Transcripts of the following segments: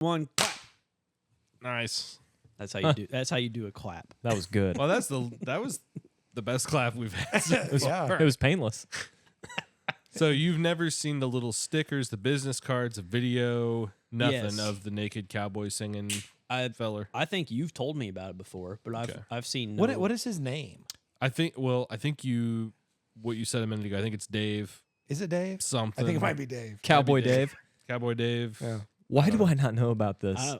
One clap. Nice. That's how you do. That's how you do a clap. That was good. Well, that was the best clap we've had so far. It was painless. So you've never seen the little stickers, the business cards, a video, nothing Yes. of the naked cowboy singing feller. I think you've told me about it before, but Okay. I've seen What is his name? I think what you said a minute ago. I think it's Dave Is it Dave? something. I think it might be Dave. Cowboy Dave. Dave. Cowboy Dave. Yeah. Why do I not know about this?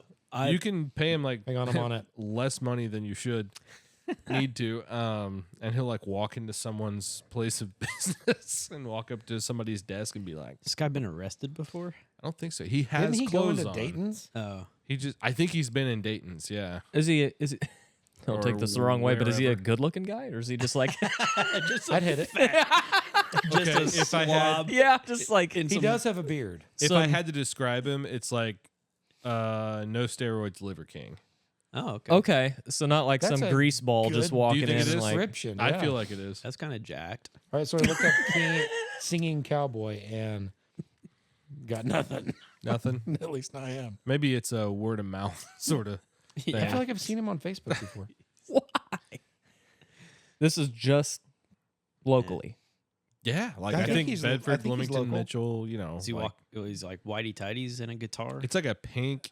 You can pay him like Hang on, I'm on it. less money than you should need to. And he'll like walk into someone's place of business and walk up to somebody's desk and be like, This guy been arrested before? I don't think so. He has Didn't he go clothes into on. Dayton's? Oh, I think he's been in Dayton's, yeah. Is he? Don't Or take this the wrong way, but is he a wherever. good-looking guy, or is he just like? just I'd hit it. just Okay, a if I had- slob. Yeah, just like in He some- does have a beard. If I had to describe him, it's like no steroids liver king. Oh, okay. Okay, so not like That's some a grease ball just good- walking Do you think in it and is? like. Description. I yeah. feel like it is. That's kind of jacked. All right, so I looked up singing cowboy and got nothing. Nothing. At least I am. Maybe it's a word of mouth sort of thing. I feel like I've seen him on Facebook before. This is just locally. Yeah, like I I think think he's- I Bedford, think he's Bloomington, local. Mitchell, you know. Does he like- walk? Oh, he's like whitey tighties and a guitar. It's like a pink,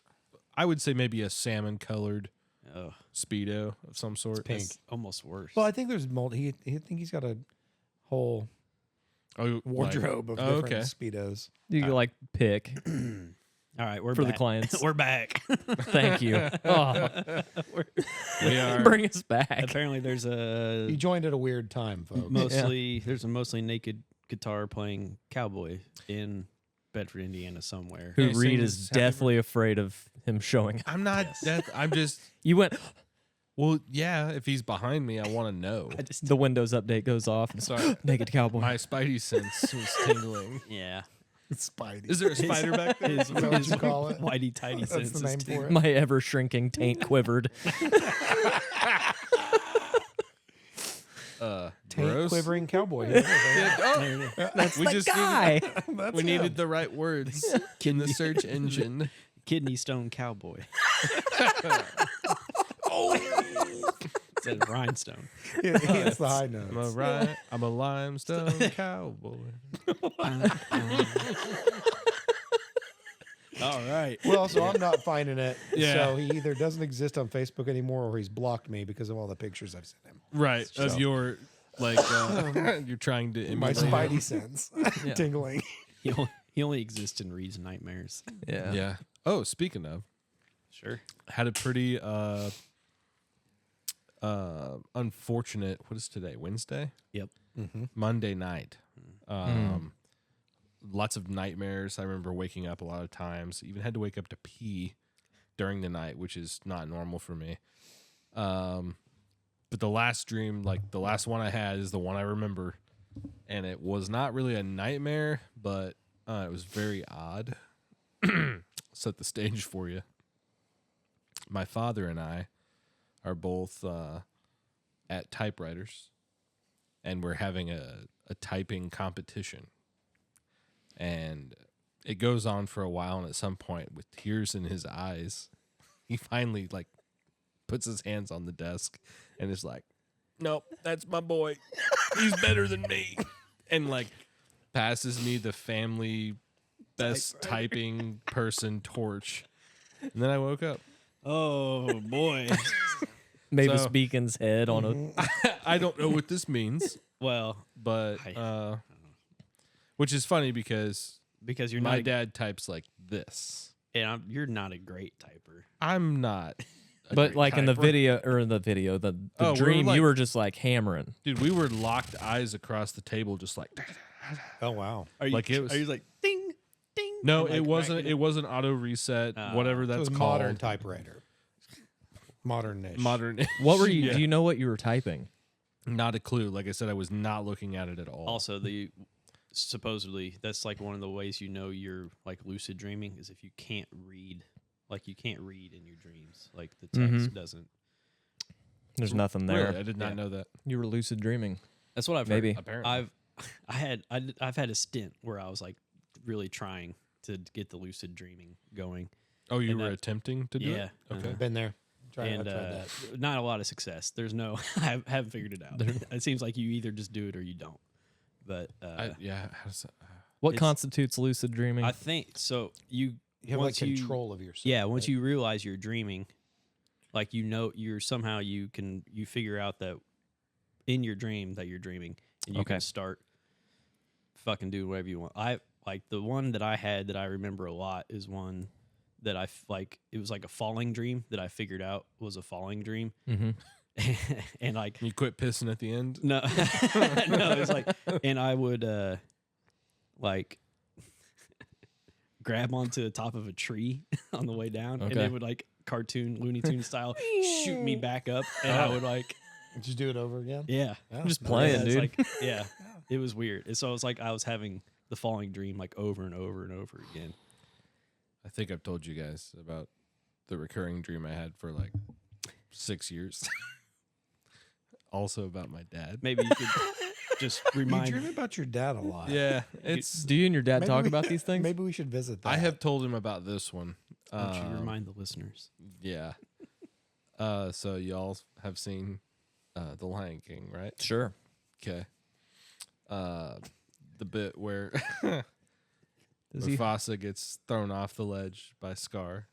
I would say maybe a salmon colored Oh, Speedo of some sort. pink. that's almost worse. Well, I think there's multi. I think he's got a whole Oh, wardrobe like, of oh, different okay. speedos. You can like pick All right, we're for back. the clients. We're back. Thank you. Oh, We are. bring us back. Apparently, there's a You joined at a weird time, folks. there's a mostly naked guitar playing cowboy in Bedford, Indiana, somewhere. Who He Reed sings is Happy deathly afraid of him showing. I'm not death. I'm just. You went. Well, yeah. If he's behind me, I want to know. The Windows update goes off. And Sorry, naked cowboy. my spidey sense was tingling. Yeah, Spidey. Is there a spider back there? his, that what you call it? whitey tighty That's senses the name too. for it. My ever shrinking taint quivered. Tank Gross. quivering cowboy. That's We the just guy. We needed the right words in the search engine. Kidney stone cowboy. It says rhinestone. It's the high I'm notes. I'm a limestone cowboy. All right. Well, so I'm not finding it. Yeah. So he either doesn't exist on Facebook anymore or he's blocked me because of all the pictures I've sent him. Right. Of So- your like you're trying to My emulate. spidey sense tingling. He only exists in Reed's nightmares. Yeah. Yeah. Oh, speaking of, Sure. had a pretty unfortunate, what is today? Wednesday? Yep. Monday night. Lots of nightmares. I remember waking up a lot of times. Even had to wake up to pee during the night, which is not normal for me. But the last dream, like the last one I had, is the one I remember, and it was not really a nightmare, but it was very odd. Set the stage for you. My father and I are both at typewriters, and we're having a typing competition. And it goes on for a while, and at some point, with tears in his eyes, he finally like puts his hands on the desk and is like, "Nope, that's my boy. He's better than me," and like passes me the family best typing person torch. And then I woke up. Oh boy. Mavis So- Beacon's head on a. I don't know what this means, Well, but which is funny because because you're my not, dad types like this. and you're not a great typer. I'm not. a But great like in the typer. video or in the video, the Oh, we're dream, like- you were just like hammering. Dude, we were locked eyes across the table, just like. Oh, wow. Are you Like it was- Are you like ding ding? No, and, like, it wasn't. racking It wasn't auto reset. Whatever So that's it's called. modern typewriter. Modern-ish. Modern. What were you? Yeah. Do you know what you were typing? Not a clue. Like I said, I was not looking at it at all. Also, supposedly that's like one of the ways you know you're like lucid dreaming is if you can't read, like you can't read in your dreams, like the text doesn't. There's nothing there. Really, I did not know that. You were lucid dreaming. That's what I've Maybe. heard. Apparently. I've had a stint where I was like really trying to get the lucid dreaming going. Oh, you And were that- attempting to do yeah. it? Okay. Been there. I And tried that. not a lot of success. There's no, I haven't figured it out. It seems like you either just do it or you don't. But Yeah. How does that, What It's- constitutes lucid dreaming? I think so. You You have like once you- control of yourself. Yeah, once right? you realize you're dreaming, like you're somehow you figure out that in your dream that you're dreaming, and you Okay. can start fucking doing whatever you want. I like the one that I had that I remember a lot is one that like it was like a falling dream that I figured out was a falling dream, mm-hmm. and like you quit pissing at the end? no, no, it's like, and I would like grab onto the top of a tree on the way down, and Okay. it would like cartoon Looney Tune style shoot me back up, and I would like, Just do it over again. yeah, Oh, just nice. playing, yeah, it's dude. like, yeah, it was weird. And so it's like I was having the falling dream like over and over and over again. I think I've told you guys about the recurring dream I had for like 6 years. Also about my dad. Maybe you could just You remind. dream about your dad a lot. Yeah, it's. Do you and your dad Maybe talk we- about these things? Maybe we should visit that. I have told him about this one. Why don't you remind the listeners? Yeah. So y'all have seen The Lion King, right? Sure. Okay. The bit where Does he? Mufasa gets thrown off the ledge by Scar,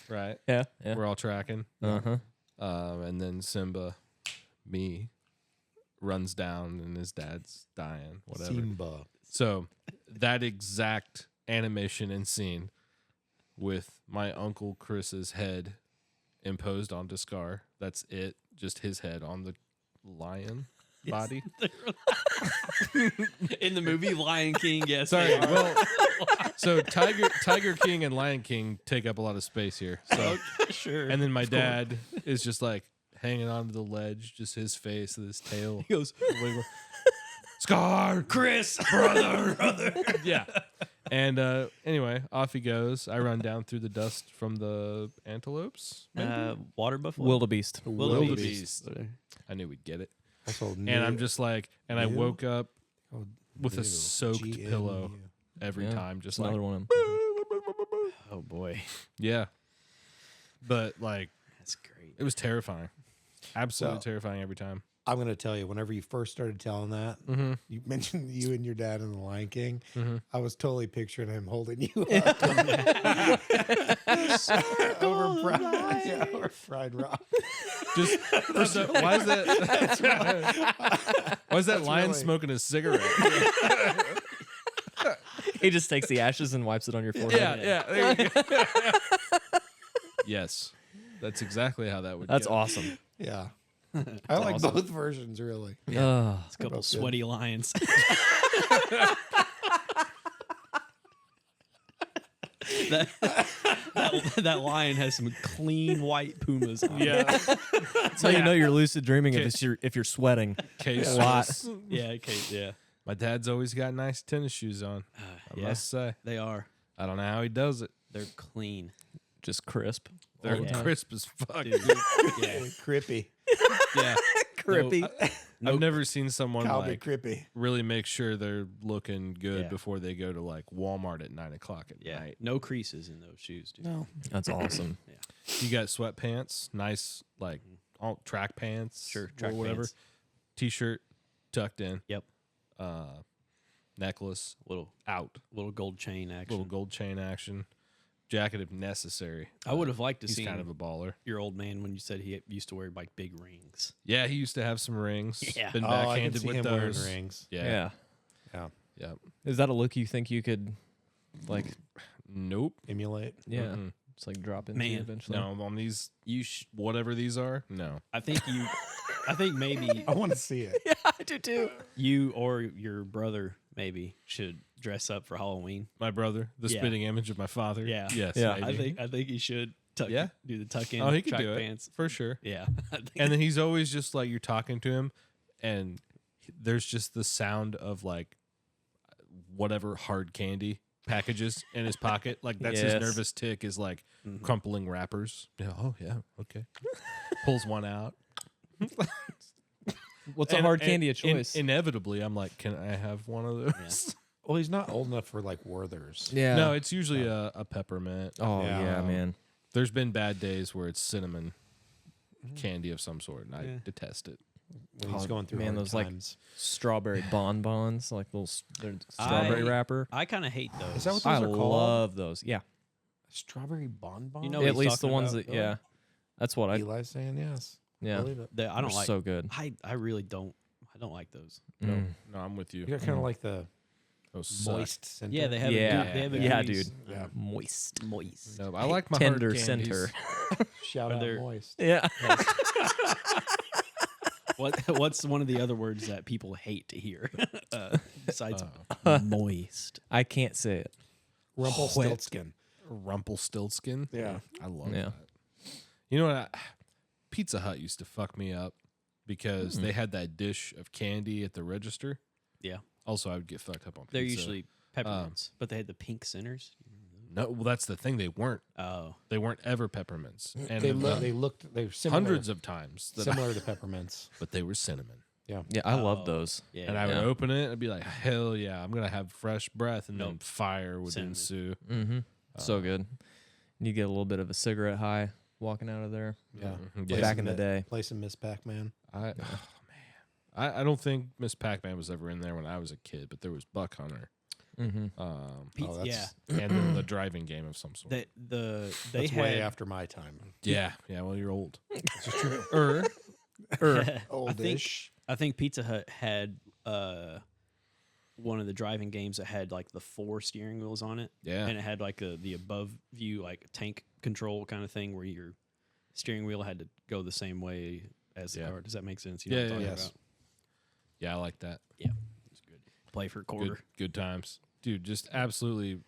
right? Yeah. Yeah. We're all tracking. Uh huh. And then Simba, runs down and his dad's dying, whatever. Simba. So that exact animation and scene with my Uncle Chris's head imposed onto Scar. That's it. Just his head on the lion body. In the movie Lion King, yes. Sorry. they are. Well, so Tiger King and Lion King take up a lot of space here. So, sure. and then my dad is just like hanging onto the ledge, just his face with his tail. he goes, Scar, Chris, brother. yeah. And anyway, off he goes. I run down through the dust from the antelopes. Maybe? Water buffalo. Wildebeest. Wildebeest. I knew we'd get it. Also, And I'm just like, and I New? woke up Oh, with a new. soaked GNU. pillow every Yeah. time, just It's another like, one. Oh boy, yeah. But like, that's great. it was terrifying. Absolutely So- terrifying every time. I'm going to tell you, whenever you first started telling that, Mm-hmm. you mentioned you and your dad in The Lion King. Mm-hmm. I was totally picturing him holding you up over fried rock. Just why is that? Why is that lion really- smoking a cigarette? He just takes the ashes and wipes it on your forehead. yeah. There you go. Yes, that's exactly how that would. That's go. awesome. Yeah. I like awesome. both versions, really. Ugh. It's a couple About good. sweaty lions. that lion has some clean white pumas on. Yeah. That's how you know you're lucid dreaming if you're sweating. Case A lot. was- Yeah, okay, yeah. My dad's always got nice tennis shoes on. I Yeah, must say, they are. I don't know how he does it. They're clean. Just crisp. They're yeah. crisp as fuck. Dude, yeah, Crippy. yeah. Crippy. I've never seen someone Calby like Crippy. really make sure they're looking good Yeah. before they go to like Walmart at 9 o'clock at Yeah, night. no creases in those shoes, dude. No. That's awesome. You got sweatpants, nice like all track pants, Sure, or track whatever. pants. T-shirt tucked in. Yep. Necklace Little out. gold chain action. Little gold chain action. Jacket if necessary. I would have liked to He's see kind of a baller. your old man when you said he used to wear like big rings. Yeah, he used to have some rings. Yeah. Been Oh, I can backhanded see with him those. wearing rings. Yeah. Yeah. Yeah. Yep. Is that a look you think you could, like, Nope. Emulate. yeah, Mm-mm. just like drop into Man, eventually? No, on these You, whatever these are. No. I think maybe I want to see it. Yeah, I do too. you or your brother maybe should dress up for Halloween. My brother, the Yeah. spitting image of my father. Yeah. Yes. Yeah. maybe. I think he should Yeah. do the tuck in Oh, he could track do it pants. for sure. Yeah. I think And then he's always just like you're talking to him, and there's just the sound of like whatever hard candy packages in his pocket. Like that's his Yes. nervous tick is like Mhm. crumpling wrappers. Yeah. Oh yeah. Okay. Pulls one out. What's a And- hard and candy of choice? inevitably, I'm like, can I have one of those? Well, he's not old enough for like Werther's. Yeah. No, it's usually a peppermint. Oh Yeah. yeah, man. There's been bad days where it's cinnamon candy of some sort, and I Yeah. detest it. When he's Oh, going through man, hard those, like, times. Strawberry bonbons, like little they're strawberry I- wrapper. I kind of hate those. Is that what those I are called? love those. Yeah. Strawberry bonbon. You know what At he's least the talking ones about, that Billy? yeah. That's what I Eli's saying yes. yeah. Believe it. I don't They're like. so good. I really don't. I don't like those. Mm. No, I'm with you. You got kind of like the Those suck. moist center. Yeah, they have. Yeah. A, they have a Yeah, goodies. dude. Yeah. Moist. Moist. No, but I like my Tender hard candies. center. Shout Are out there- moist. Yeah. What's one of the other words that people hate to hear besides moist? I can't say it. Rumpelstiltskin. Rumpelstiltskin. Yeah. I love Yeah. that. You know what? Pizza Hut used to fuck me up because they had that dish of candy at the register. Yeah, Also, I would get fucked up on pizza. they're usually peppermints, but they had the pink centers. No, well, that's the thing. They weren't. Oh, They weren't ever peppermints. And They looked. They were similar, hundreds of times. similar to peppermints. But they were cinnamon. Yeah, I love Oh. those. yeah. And I would Yeah. open it and be like, hell yeah, I'm going to have fresh breath. And then Nope. fire would Cinnamon. ensue. Mm-hmm. So good. You get a little bit of a cigarette high walking out of there. Yeah. Mhm. Yeah. Back in the day. Play some Miss Pac-Man. Oh, man. I don't think Miss Pac-Man was ever in there when I was a kid, but there was Buck Hunter. Mm-hmm. Pizza, yeah. And then the driving game of some sort. They That's had way after my time. Yeah. Well, you're old. This is true. Oldish. I think Pizza Hut had one of the driving games that had like the 4 steering wheels on it. Yeah. And it had like the above view like tank control kind of thing where your steering wheel had to go the same way as the Yeah. car. Does that make sense? You know what I'm Yeah, talking yes. about? Yeah, I like that. Yeah. It's good. Play for a quarter. Good times. Dude, just absolutely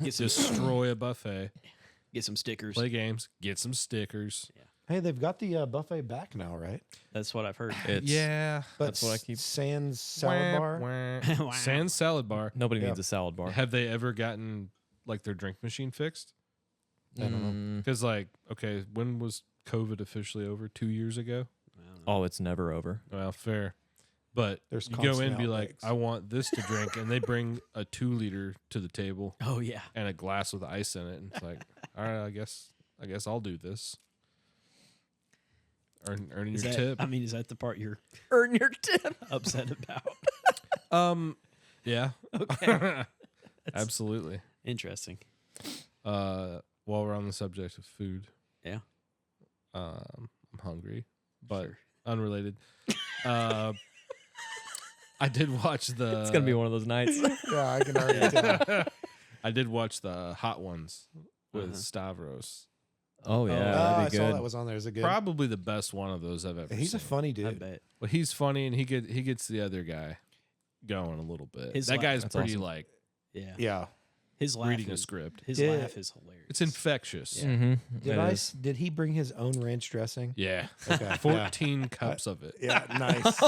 Get some destroy a buffet. get some stickers. Play games. Get some stickers. Hey, they've got the buffet back now, right? That's what I've heard. It's Yeah. But That's what I keep- Sans salad bar. Sans salad bar. Nobody Yeah. needs a salad bar. Have they ever gotten like their drink machine fixed? I don't know. Because like, okay, when was COVID officially over? 2 years ago? Oh, it's never over. Well, fair. But There's you go in and constant be like, outbreaks. I want this to drink, and they bring a 2-liter to the table Oh yeah. and a glass with ice in it, and it's like, all right, I guess I'll do this. Earning Is your that, tip. I mean, is that the part you're Earn your tip. upset about? Yeah. Okay. Absolutely. Interesting. While we're on the subject of food, Yeah. I'm hungry, but Sure. unrelated. I did watch the. It's gonna be one of those nights. Yeah, I can already tell. I did watch the Hot Ones with Uh-huh. Stavros. Oh yeah, I that'd be saw good. that was on there. Is it good? Probably the best one of those I've ever He's seen. a funny I dude. bet. Well, he's funny, and he gets the other guy going a little bit. His that la- guy's That's pretty awesome. like Yeah. Yeah. His laugh reading a is, script. His Yeah. laugh is hilarious. It's infectious. Yeah. Mm-hmm. Did he bring his own ranch dressing? Yeah. Okay. 14 cups of it. Yeah. Nice.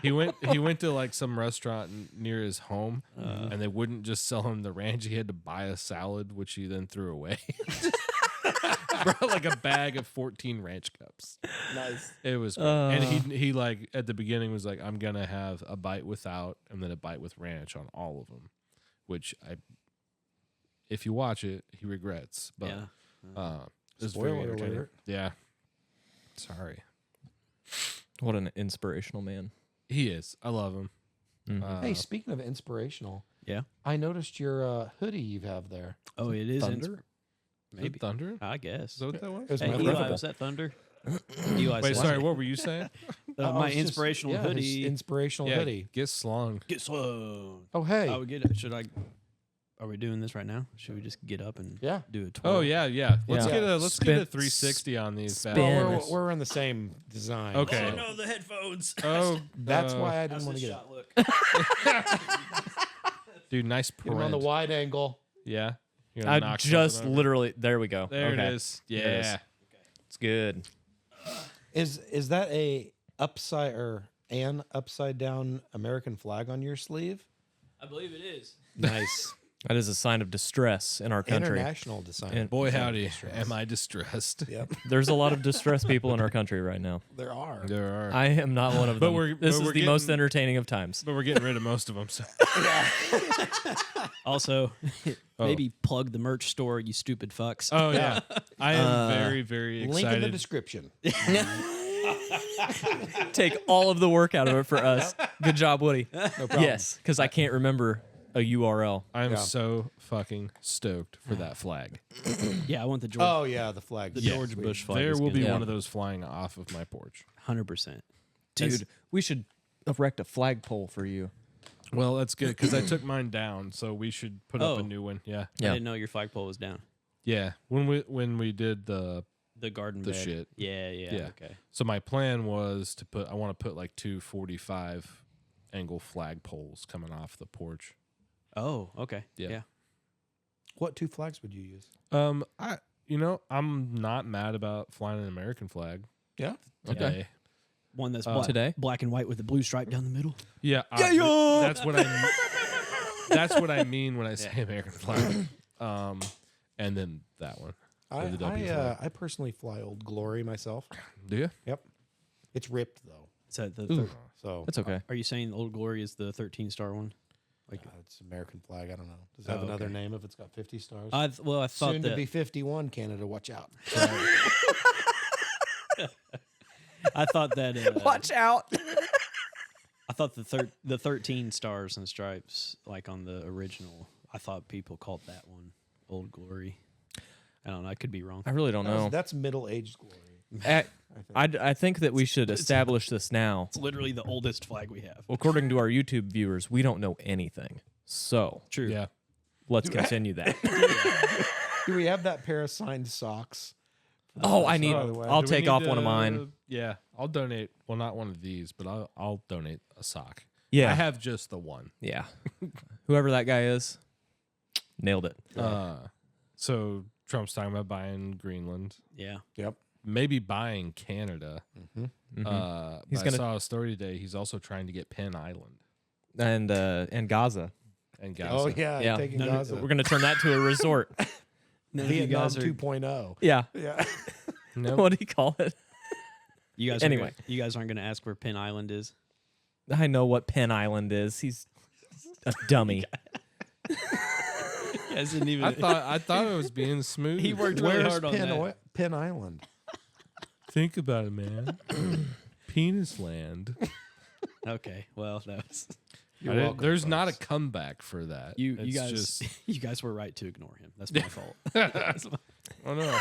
He went to like some restaurant near his home, and they wouldn't just sell him the ranch. He had to buy a salad, which he then threw away. Brought like a bag of 14 ranch cups. Nice. It was great. And he like at the beginning was like, I'm gonna have a bite without and then a bite with ranch on all of them, which if you watch it, he regrets. But Yeah. it's Spoiler very entertaining. alert. Yeah. Sorry. What an inspirational man. He is. I love him. Mhm. Hey, speaking of inspirational, Yeah. I noticed your hoodie you have there. Oh, it is Thunder? Maybe. Thunder? I Is guess. that what that was? It was Hey, my Eli, favorite. was that Thunder? Eli Wait, said- sorry, what were you saying? I my was just- inspirational yeah, his hoodie. Inspirational Yeah, hoodie. get slung. Get slow. Oh, hey. I would get it. Should I? Are we doing this right now? Should we just get up and Yeah. do a twirl? Oh yeah. Let's Yeah. get a Spin- 360 on these. bad spin. boys. Well, we're in the same design. Okay. Oh no, the headphones. Oh, That's why I didn't How's want to this get it. shot look? dude, nice Get him on the print. wide angle. Yeah. You're gonna I knock just something over. literally there we go. There Okay. it is. There it is. Yeah. It's good. Is that an upside down American flag on your sleeve? I believe it is. Nice. That is a sign of distress in our country. International design. And Boy, howdy, am I distressed? Yep, There's a lot of distressed people in our country right now. there are. There are. I am not one of But them. we're- This but is we're the most getting- entertaining of times. But we're getting rid of most of them. So. Also, maybe plug the merch store, you stupid fucks. Oh yeah, I am very, very Link in the excited. description. Take all of the work out of it for us. Good job, Woody. No problem. Yes, because I can't remember a URL. I'm Yeah. so fucking stoked for that flag. Yeah, I want the George, Oh yeah, the flag. the Yeah. George Bush flag. There is will be gonna- one of those flying off of my porch. 100%. Dude, we should erect a flagpole for you. Well, that's good because I took mine down, so we should put up Oh. a new one. Yeah, I Yeah. didn't know your flagpole was down. yeah. When we did the The garden The bed. shit. Yeah. Yeah. Okay. so my plan was to put. I want to put like 245 angle flag poles coming off the porch. Oh, okay. Yeah. Yeah. What 2 flags would you use? I'm not mad about flying an American flag. Yeah. Today. One that's Today? black and white with a blue stripe down the middle. Yeah, that's what I. That's what I mean when I say American flag. And then that one. I the W flag. I personally fly Old Glory myself. Do you? Yep. It's ripped though, So the Ooh. so That's okay. are you saying Old Glory is the 13-star one? it's American flag. I don't know. Does it have Oh, another okay. name if it's got 50 stars? I thought Soon that to be 51. Canada, watch out. I thought that Watch out. I thought the 13 stars and stripes like on the original. I thought people called that one Old Glory. I don't know. I could be wrong. I really don't know. That's middle-aged glory. I think that we should establish this now. It's literally the oldest flag we have. According to our YouTube viewers, we don't know anything. So True. Yeah. let's continue that. Do we have that pair of signed socks? Oh, I need. by the way. I'll Do we take need off one of to- mine. Yeah, I'll donate. Well, not one of these, but I'll donate a sock. Yeah. I have just the one. Yeah. Whoever that guy is, nailed it. So Trump's talking about buying Greenland, Yeah. Yep. maybe buying Canada. Mm-hmm. He's He's gonna- I saw a story today. He's also trying to get Penn Island And Gaza. and Gaza. Oh yeah, Yeah. taking No, no, Gaza. We're gonna turn that to a resort. None of you Vietnam guys are 2.0. Yeah. Yeah. Nope. What do you call it? you guys Anyway. you guys aren't going to ask where Penn Island is. I know what Penn Island is. He's a dummy. You guys didn't even. I thought it was being smooth. He worked really Where's hard on that. Penn Island? Think about it, man. Penis land. Okay. Well, that was You're I didn't- welcome, there's not a folks. comeback for that. you. It's You guys. just, You guys were right to ignore him. That's my fault. oh no.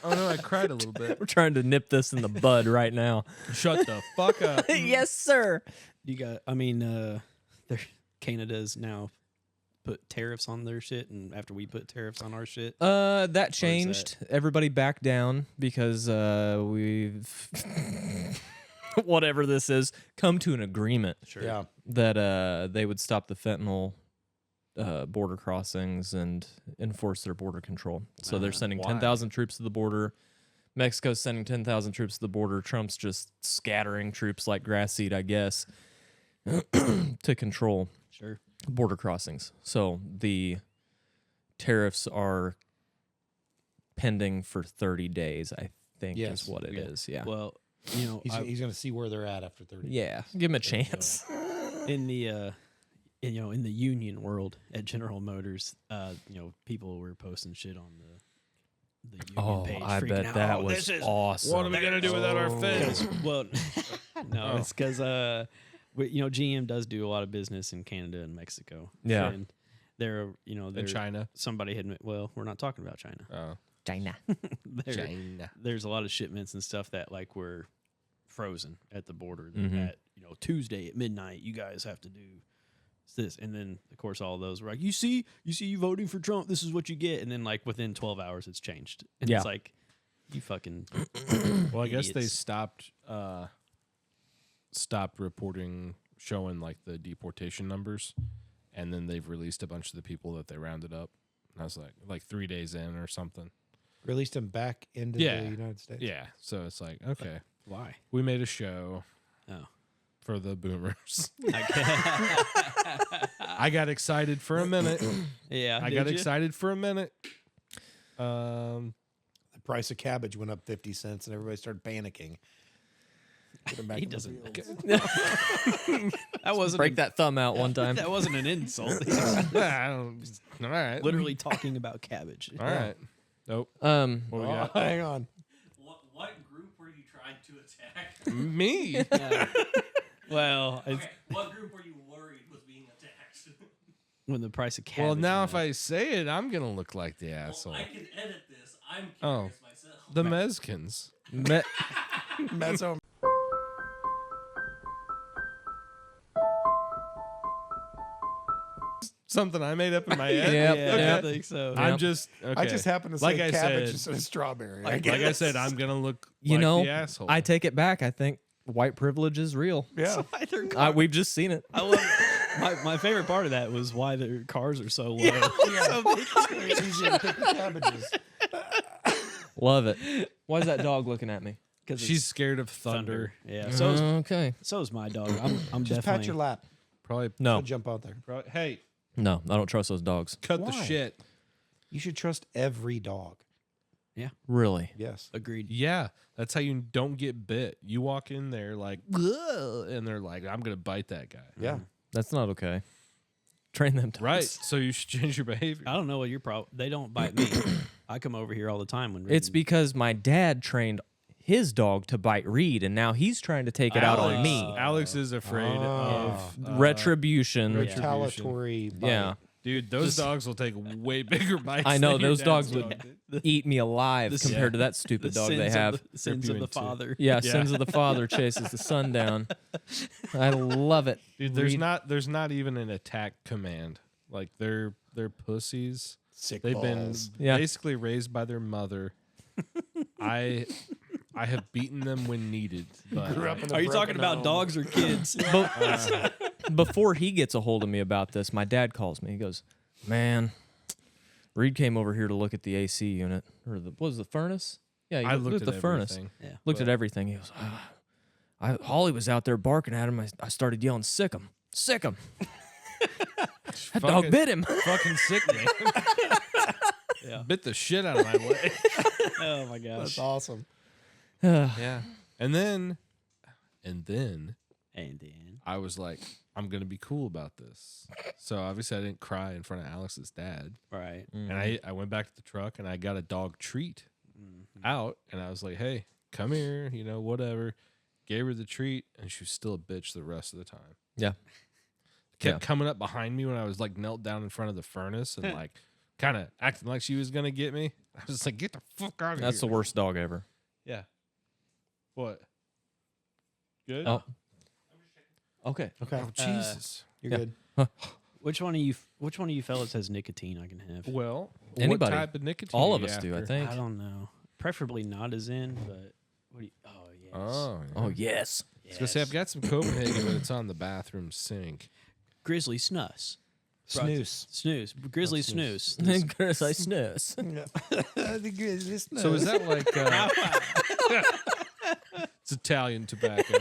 Oh no, I cried a little bit. We're trying to nip this in the bud right now. Shut the fuck up. Yes, sir. You got. I mean, Canada's now put tariffs on their shit, and after we put tariffs on our shit, That changed. Everybody backed down because we've whatever this is come to an agreement sure. Yeah. that they would stop the fentanyl border crossings and enforce their border control. So they're sending Why? 10,000 troops to the border. Mexico's sending 10,000 troops to the border. Trump's just scattering troops like grass seed, I guess, to control Sure. border crossings. So the tariffs are pending for 30 days, I think Yes. is what it is. Yeah. Well, you know, He's going to see where they're at after 30. Yeah. Give him a chance. in the in the union world at General Motors, people were posting shit on the union Oh, page. I freaking bet out, that "Oh, was this is-" awesome. What are we gonna do without our feds? Well, no, it's because GM does do a lot of business in Canada and Mexico. Yeah. and they're In China. Somebody had well, we're not talking about China. Oh. China. There's a lot of shipments and stuff that like were frozen at the border. That Mhm. At Tuesday at midnight, you guys have to do this, and then of course all of those were like, you see, you voting for Trump, this is what you get, and then like within 12 hours it's changed, and Yeah. it's like, you fucking Well, I guess they idiots. stopped reporting, showing like the deportation numbers, and then they've released a bunch of the people that they rounded up. And I was like 3 days in or something. Released him back into Yeah. the United States. Yeah, so it's like, okay, Why? we made a show. Oh, for the boomers. I I got excited for a minute. yeah, I did got ya? excited for a minute. The price of cabbage went up 50 cents and everybody started panicking. Put 'em back He in the doesn't. fields. That wasn't Break that thumb out one time. That wasn't an insult. He was I don't, all right. literally talking about cabbage. All right. Nope. Um, What we Oh, got? hang on. What group were you trying to attack? Me. Well, it's, Okay, what group were you worried was being attacked? when the price of cabbage. Well, now went if up. I say it, I'm gonna look like the asshole. Well, I can edit this. I'm Oh. curious myself. The Mezkins. Mezzo. Something I made up in my head. Yep, yeah, yep. I think so. I'm Yep. just okay. I just happened to say Like I cabbage said- instead of strawberry. like I said, I'm gonna look You like know, the asshole. I take it back. I think white privilege is real. yeah. Why their car- We've just seen it. I love my favorite part of that was why their cars are so low. It's easier to pick the cabbages. Love it. Why is that dog looking at me? Because She's scared of thunder. Yeah. Okay. So is my dog. I'm Just definitely. pat your lap. Probably. No, Jump out there. Hey, no, I don't trust those dogs. cut the Why? shit. You should trust every dog. Really. Yes. Agreed. Yeah, that's how you don't get bit. You walk in there like, "Ugh," and they're like, "I'm gonna bite that guy." Yeah. That's not okay. Train them dogs. Right. So you should change your behavior. I don't know what your problem. They don't bite me. I come over here all the time when It's Riven- because my dad trained his dog to bite Reed, and now he's trying to take it out on me. Alex is afraid of Retribution. Retaliatory. bite. Yeah. Dude, those dogs will take way bigger bites. I know, than your those dogs dad's would- dog. Eat me alive The- compared to that stupid dog they sins have. Of the sins you of the in two. father. Yeah, Yeah. sins of the father chases the son down. I love it. Dude, there's not even an attack command. Like they're pussies. Sick They've balls. been Yeah. basically raised by their mother. I have beaten them when needed. But Grew up in a Are you talking broken about home. dogs or kids? Before he gets a hold of me about this, my dad calls me. He goes, "Man, Reed came over here to look at the AC unit or the what was the furnace? Yeah, he I looked looked at the furnace. everything. Yeah. Looked at everything. He goes, Holly was out there barking at him. I started yelling, sick him, sick him. That dog Fucking- bit him. Fucking sick, man. Yeah. Bit the shit out of my leg. Oh my gosh. That's awesome. Yeah. And then And then I was like, I'm gonna be cool about this. So obviously I didn't cry in front of Alex's dad. right. And I went back to the truck and I got a dog treat out and I was like, hey, come here, you know, whatever. Gave her the treat and she was still a bitch the rest of the time. Yeah. Kept coming up behind me when I was like knelt down in front of the furnace and like kind of acting like she was gonna get me. I was like, get the fuck out of That's the here. worst dog ever. Yeah. What? Good? Oh. Okay. Okay. Oh, Jesus. You're yeah. good. Which one of you fellas has nicotine I can have? Well, Anybody. what type of nicotine? All are of you us do, I after? think. I don't know. Preferably not as in, but what do you, oh yes. Oh, yeah. Oh, yes. I was gonna say I've got some Copenhagen, but it's on the bathroom sink. Grizzly snus. Snooze. Snooze. Grizzly snooze. Chris, I snooze. So is that like it's Italian tobacco,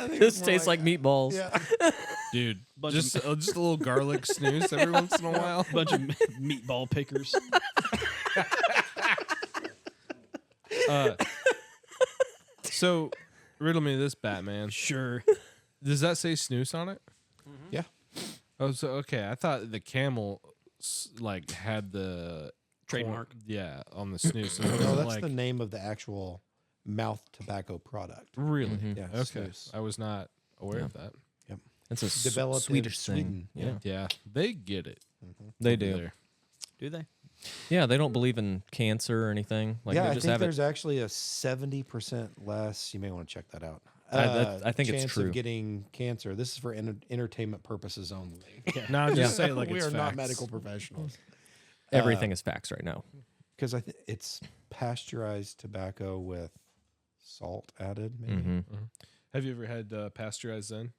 This tastes like meatballs. Yeah. dude? Bunch Just a little garlic snooze every once in a while. Bunch of meatball pickers. So riddle me this, Batman. Sure. Does that say snooze on it? Yeah. Oh, so okay. I thought the camel like had the Trademark. Yeah, on the snooze. So it No, wasn't that's like, the name of the actual mouth tobacco product. really. Yeah. Okay, snooze. I was not aware of that. It's a Developed in Swedish Sweden. thing. Yeah. Yeah, they get it. They over do. there. Do they? Yeah, they don't believe in cancer or anything. Like yeah, they I just think have it. there's actually a 70% less. You may want to check that out. I think it's chance true. of getting cancer. This is for entertainment purposes only. No, just say it like we it's are not facts. medical professionals. Everything is facts right now. Because I think it's pasteurized tobacco with salt added. Maybe Hmm. Have you ever had pasteurized Zen?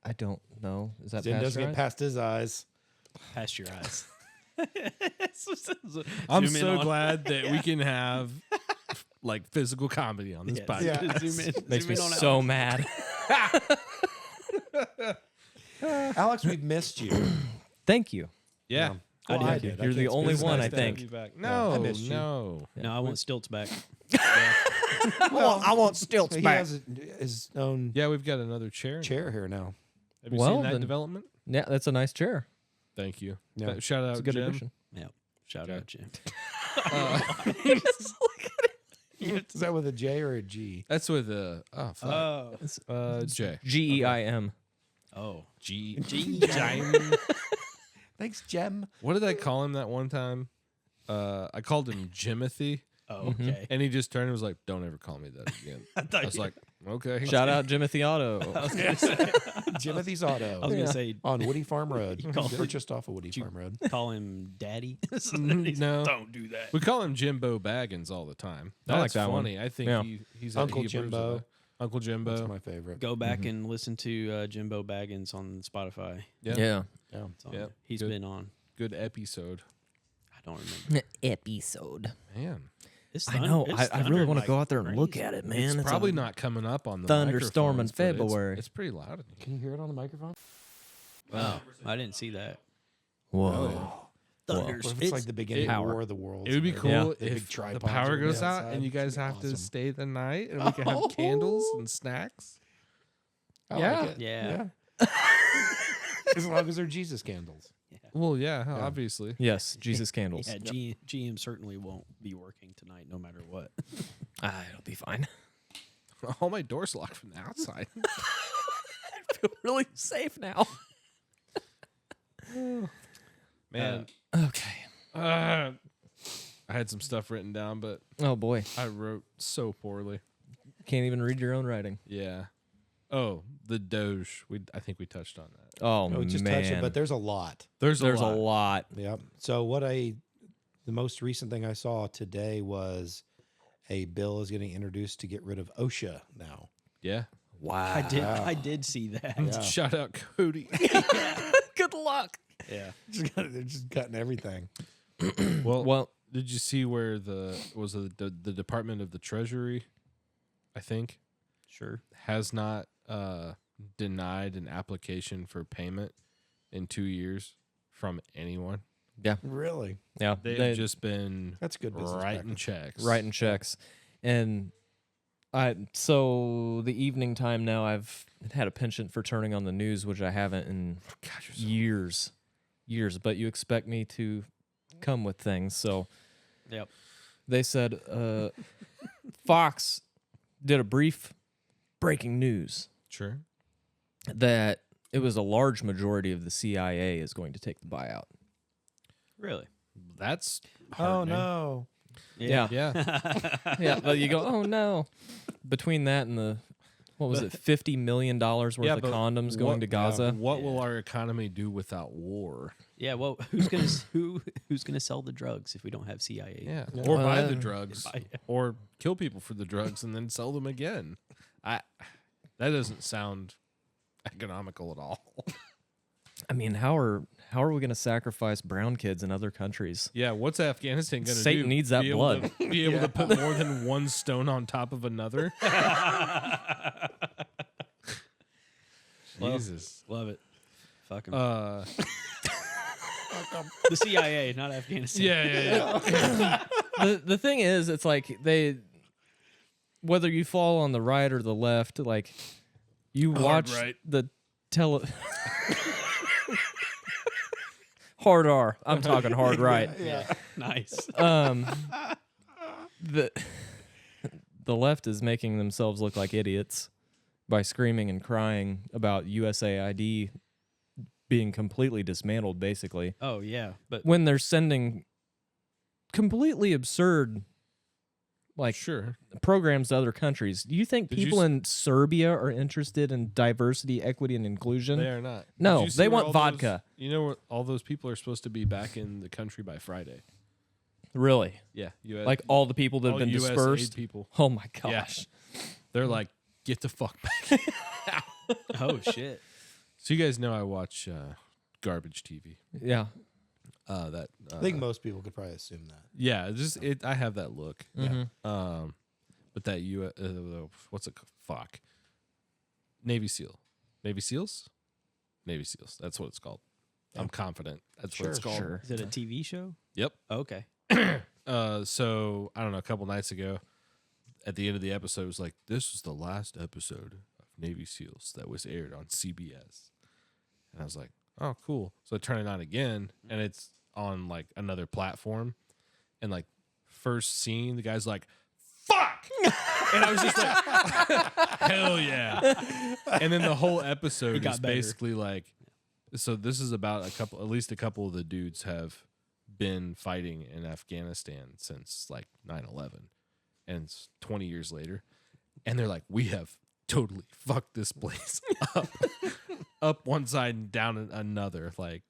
I don't know. Is that Zen doesn't get pasteurized? past his eyes. Past your eyes. I'm Zoom in so on- glad that we can have like physical comedy on this Yeah, podcast. zoom in, Makes zoom me in on so mad. Alex, we've missed you. Thank you. Yeah. Well, did. I did. I You're the can't only speak. one, Nice I to think. have you back. I No, missed you. no. No, I want stilts back. Well, I want stilts back. He has his own Yeah, we've got another chair. chair here now. Have you Well, seen that then- development? Yeah, that's a nice chair. Thank you. Yeah. Shout out It's a good Jim. addition. Yeah. Shout out, Jim. Is that with a J or a G? That's with a J. GEIM. Oh. G. Jim. Thanks, Jem. What did I call him that one time? I called him Jimothy, Oh, okay. and he just turned and was like, "Don't ever call me that again." I was like, "Okay." Shout out Jimothy Auto. Jimothy's Auto. I was gonna say on Woody Farm Road. called- Purchased off of Woody Farm Road. call him Daddy. No. Don't do that. We call him Jimbo Baggins all the time. I like That's that one. funny. I think Yeah. he's Uncle he approves of Jimbo. that. Uncle Jimbo. That's my favorite. Go back and listen to Jimbo Baggins on Spotify. Yeah. Yeah. Yeah. It's on Yeah, there. He's good. been on. Good episode. I don't remember. Episode. Man, It's I know. it's I really want to like go out there and look crazy. at it, man. it's probably not coming up on the thunderstorm in microphones, but February. It's pretty loud in here. Can you hear it on the microphone? Oh, I didn't see that. Whoa. Thunders. What if it's like the beginning Power. of War of the Worlds? It would be and cool Yeah. the big if the tripods power are goes out outside? and you guys It's have to awesome. stay the night, and we can have candles and snacks. I like Yeah. it. Yeah. As long as they're Jesus candles. Well, yeah, obviously. Yes, Jesus candles. Yeah, GM certainly won't be working tonight, no matter what. It'll be fine. All my doors locked from the outside. I feel really safe now. Man, Okay. I had some stuff written down, but Oh boy, I wrote so poorly. can't even read your own writing. Yeah. Oh, the Doge. I think we touched on that. Oh Oh, just man, touch it, but there's a lot. There's a lot. Yep. So the most recent thing I saw today was a bill is getting introduced to get rid of OSHA now. Yeah. Wow. I did see that. Yeah. Shout out Cody. Good luck. Yeah. They're just cutting everything. Well, did you see where the Department of the Treasury, I think, Sure. has not denied an application for payment in 2 years from anyone? Really? Yeah, They've just been That's good business writing practice. checks. writing checks, and so the evening time now. I've had a penchant for turning on the news, which I haven't in God, you're so years. But you expect me to come with things, so Yep. they said Fox did a brief breaking news sure. that it was a large majority of the CIA is going to take the buyout. Really? That's Oh heartening. no. Yeah. Yeah. Yeah, but you go, oh no. Between that and the, what was it, $50 million worth Yeah, of but condoms going to Gaza? What will our economy do without war? Yeah. Well, who's gonna sell the drugs if we don't have CIA? Yeah. Yeah. Or buy Uh, the drugs. buy- Or kill people for the drugs and then sell them again. That doesn't sound economical at all. I mean, how are we going to sacrifice brown kids in other countries? Yeah, what's Afghanistan going to do? Satan needs that Be able blood. to- Be able to put more than one stone on top of another? Well, Jesus. Love it. Fuck 'em. The CIA, not Afghanistan. Yeah. The thing is, it's like whether you fall on the right or the left, like you Hard watch right. the hard R. I'm talking hard right. Yeah. Nice. The left is making themselves look like idiots by screaming and crying about USAID being completely dismantled, basically, Oh yeah, but when they're sending completely absurd Sure. programs to other countries. Do you think Did you people s- in Serbia are interested in diversity, equity, and inclusion? They are not. No, Did you see they where want all vodka. You know where all those people are supposed to be back in the country by Friday? Really? Yeah. Like all the people that have all been US aid dispersed? people. Oh my Yeah. gosh. They're like, get the fuck back. oh shit. So you guys know I watch garbage TV. Yeah. That I think most people could probably assume that. yeah, I have that look. Mhm. but that what's it? Fuck. Navy SEAL. Navy SEALs. Navy SEALs. That's what it's called. I'm confident. That's what it's Sure, called. Sure. Is it a TV show? Yep. Okay. So I don't know. A couple nights ago, at the end of the episode, it was like, "This was the last episode of Navy SEALs that was aired on CBS," and I was like, "Oh, cool." So I turn it on again, and it's on like another platform, and like first scene, the guy's like, "Fuck," and I was just like, "Hell yeah!" And then the whole episode got is better. basically like, so this is about at least a couple of the dudes have been fighting in Afghanistan since like 9/11, and it's 20 years later, and they're like, we have totally fucked this place up one side and down another. Like,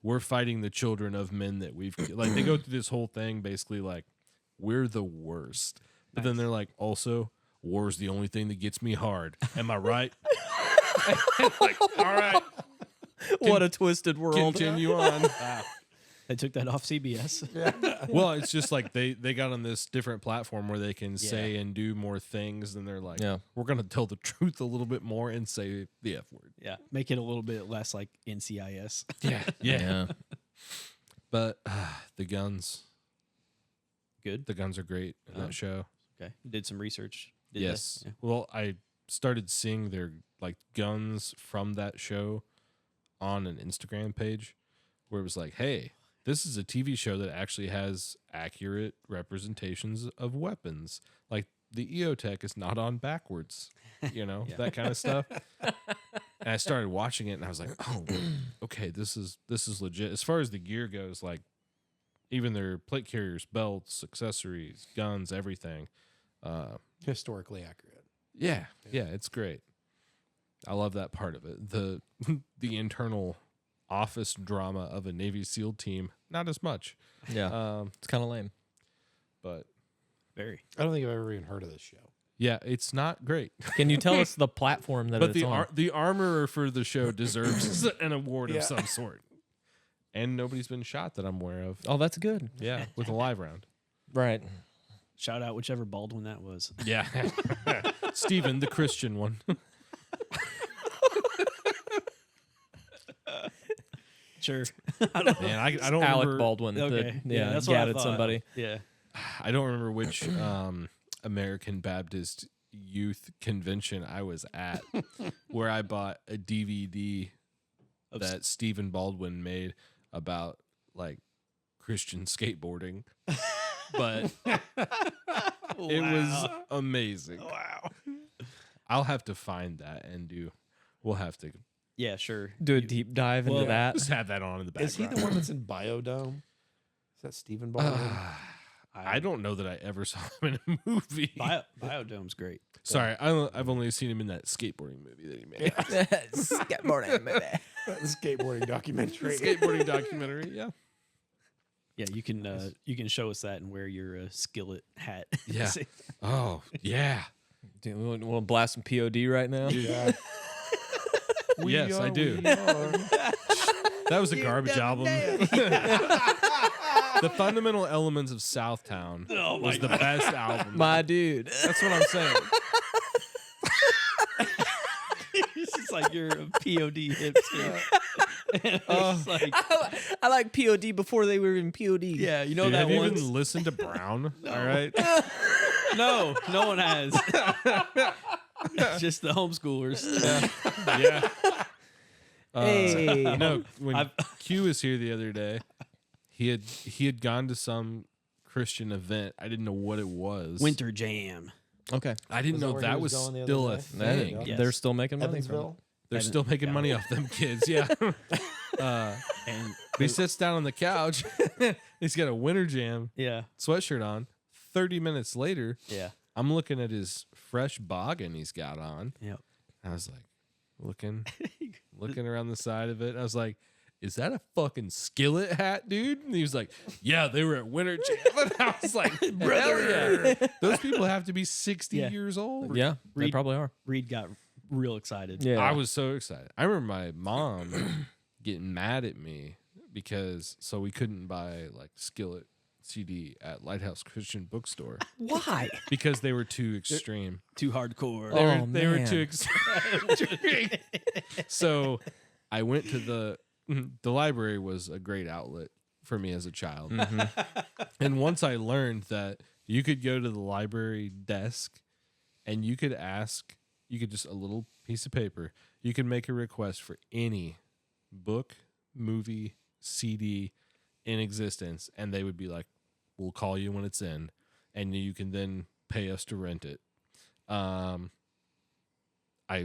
we're fighting the children of men that we've like. They go through this whole thing basically like we're the worst, but then they're like, also, war's the only thing that gets me hard. Am I right? Like, all right, What a twisted world. continue on. Wow. They took that off CBS. Well, it's just like they got on this different platform where they can say and do more things, and they're like, Yeah. we're gonna tell the truth a little bit more and say the F word. Yeah. Make it a little bit less like NCIS. Yeah. Yeah. But the guns Good. are great in that show. Okay. You did some research. Did they? Yes. Yeah. Well, I started seeing their like guns from that show on an Instagram page where it was like, hey, this is a TV show that actually has accurate representations of weapons. Like the EOTech is not on backwards, that kind of stuff. And I started watching it and I was like, oh, okay, this is legit. As far as the gear goes, like even their plate carriers, belts, accessories, guns, everything. Historically accurate. Yeah, it's great. I love that part of it. The internal office drama of a Navy SEAL team, not as much. Yeah. It's kind of lame. But Very. I don't think I've ever even heard of this show. yeah, it's not great. Can you tell us the platform that But it's on? the armorer for the show deserves an award Yeah. of some sort. And nobody's been shot that I'm aware of. Oh, that's good. Yeah, with a live round. Right. Shout out whichever Baldwin that was. Yeah. Stephen, the Christian one. Sure. Man, I don't Alec remember. Baldwin. Okay. Yeah, that's what I gatted thought. somebody. Yeah. I don't remember which American Baptist youth convention I was at where I bought a DVD that Stephen Baldwin made about like Christian skateboarding. But it was amazing. Wow. I'll have to find that and we'll have to Yeah, sure. Do a deep dive into Well, that. just have that on in the background. Is he the one that's in Biodome? Is that Stephen Baldwin? I don't know that I ever saw him in a movie. Biodome's great. Sorry, I've only seen him in that skateboarding movie that he made. Skateboarding, maybe. the skateboarding documentary. Skateboarding documentary, yeah. Yeah, you can show us that and wear your skillet hat. Yeah. Oh, yeah. Do we want to blast some POD right now? Yeah. Yes, I do. That was a garbage album. The Fundamental Elements of Southtown was the best album. My dude. That's what I'm saying. It's just like you're a POD hipster. It's like, I like POD before they were in POD. yeah, you know Dude, that have you one. even listened to Brown? All right. No one has. Just the homeschoolers. Yeah. Hey. No, when Q was here the other day, he had gone to some Christian event. I didn't know what it was. Winter Jam. Okay. I didn't Was that know where he that was was going the other still a day? thing. Yes. They're still making money from it. Evansville? They're still making money off them kids. Yeah. And He sits down on the couch. He's got a Winter Jam yeah, sweatshirt on. 30 minutes later, yeah, I'm looking at his fresh boggin he's got on. yeah. I was like, looking around the side of it. I was like, is that a fucking skillet hat, dude? And he was like, yeah, they were at Winter Jam. And I was like, brother, yeah. Those people have to be 60 Yeah. years old. Yeah, they Reed- probably are. Reed got real excited. Yeah. I was so excited. I remember my mom getting mad at me because we couldn't buy like skillet CD at Lighthouse Christian Bookstore Why? because they were too extreme. Too hardcore. Oh, They were man. too extreme. So I went to the library was a great outlet for me as a child. And once I learned that you could go to the library desk and you could just a little piece of paper, you could make a request for any book, movie, CD in existence, and they would be like, we'll call you when it's in, and you can then pay us to rent it. I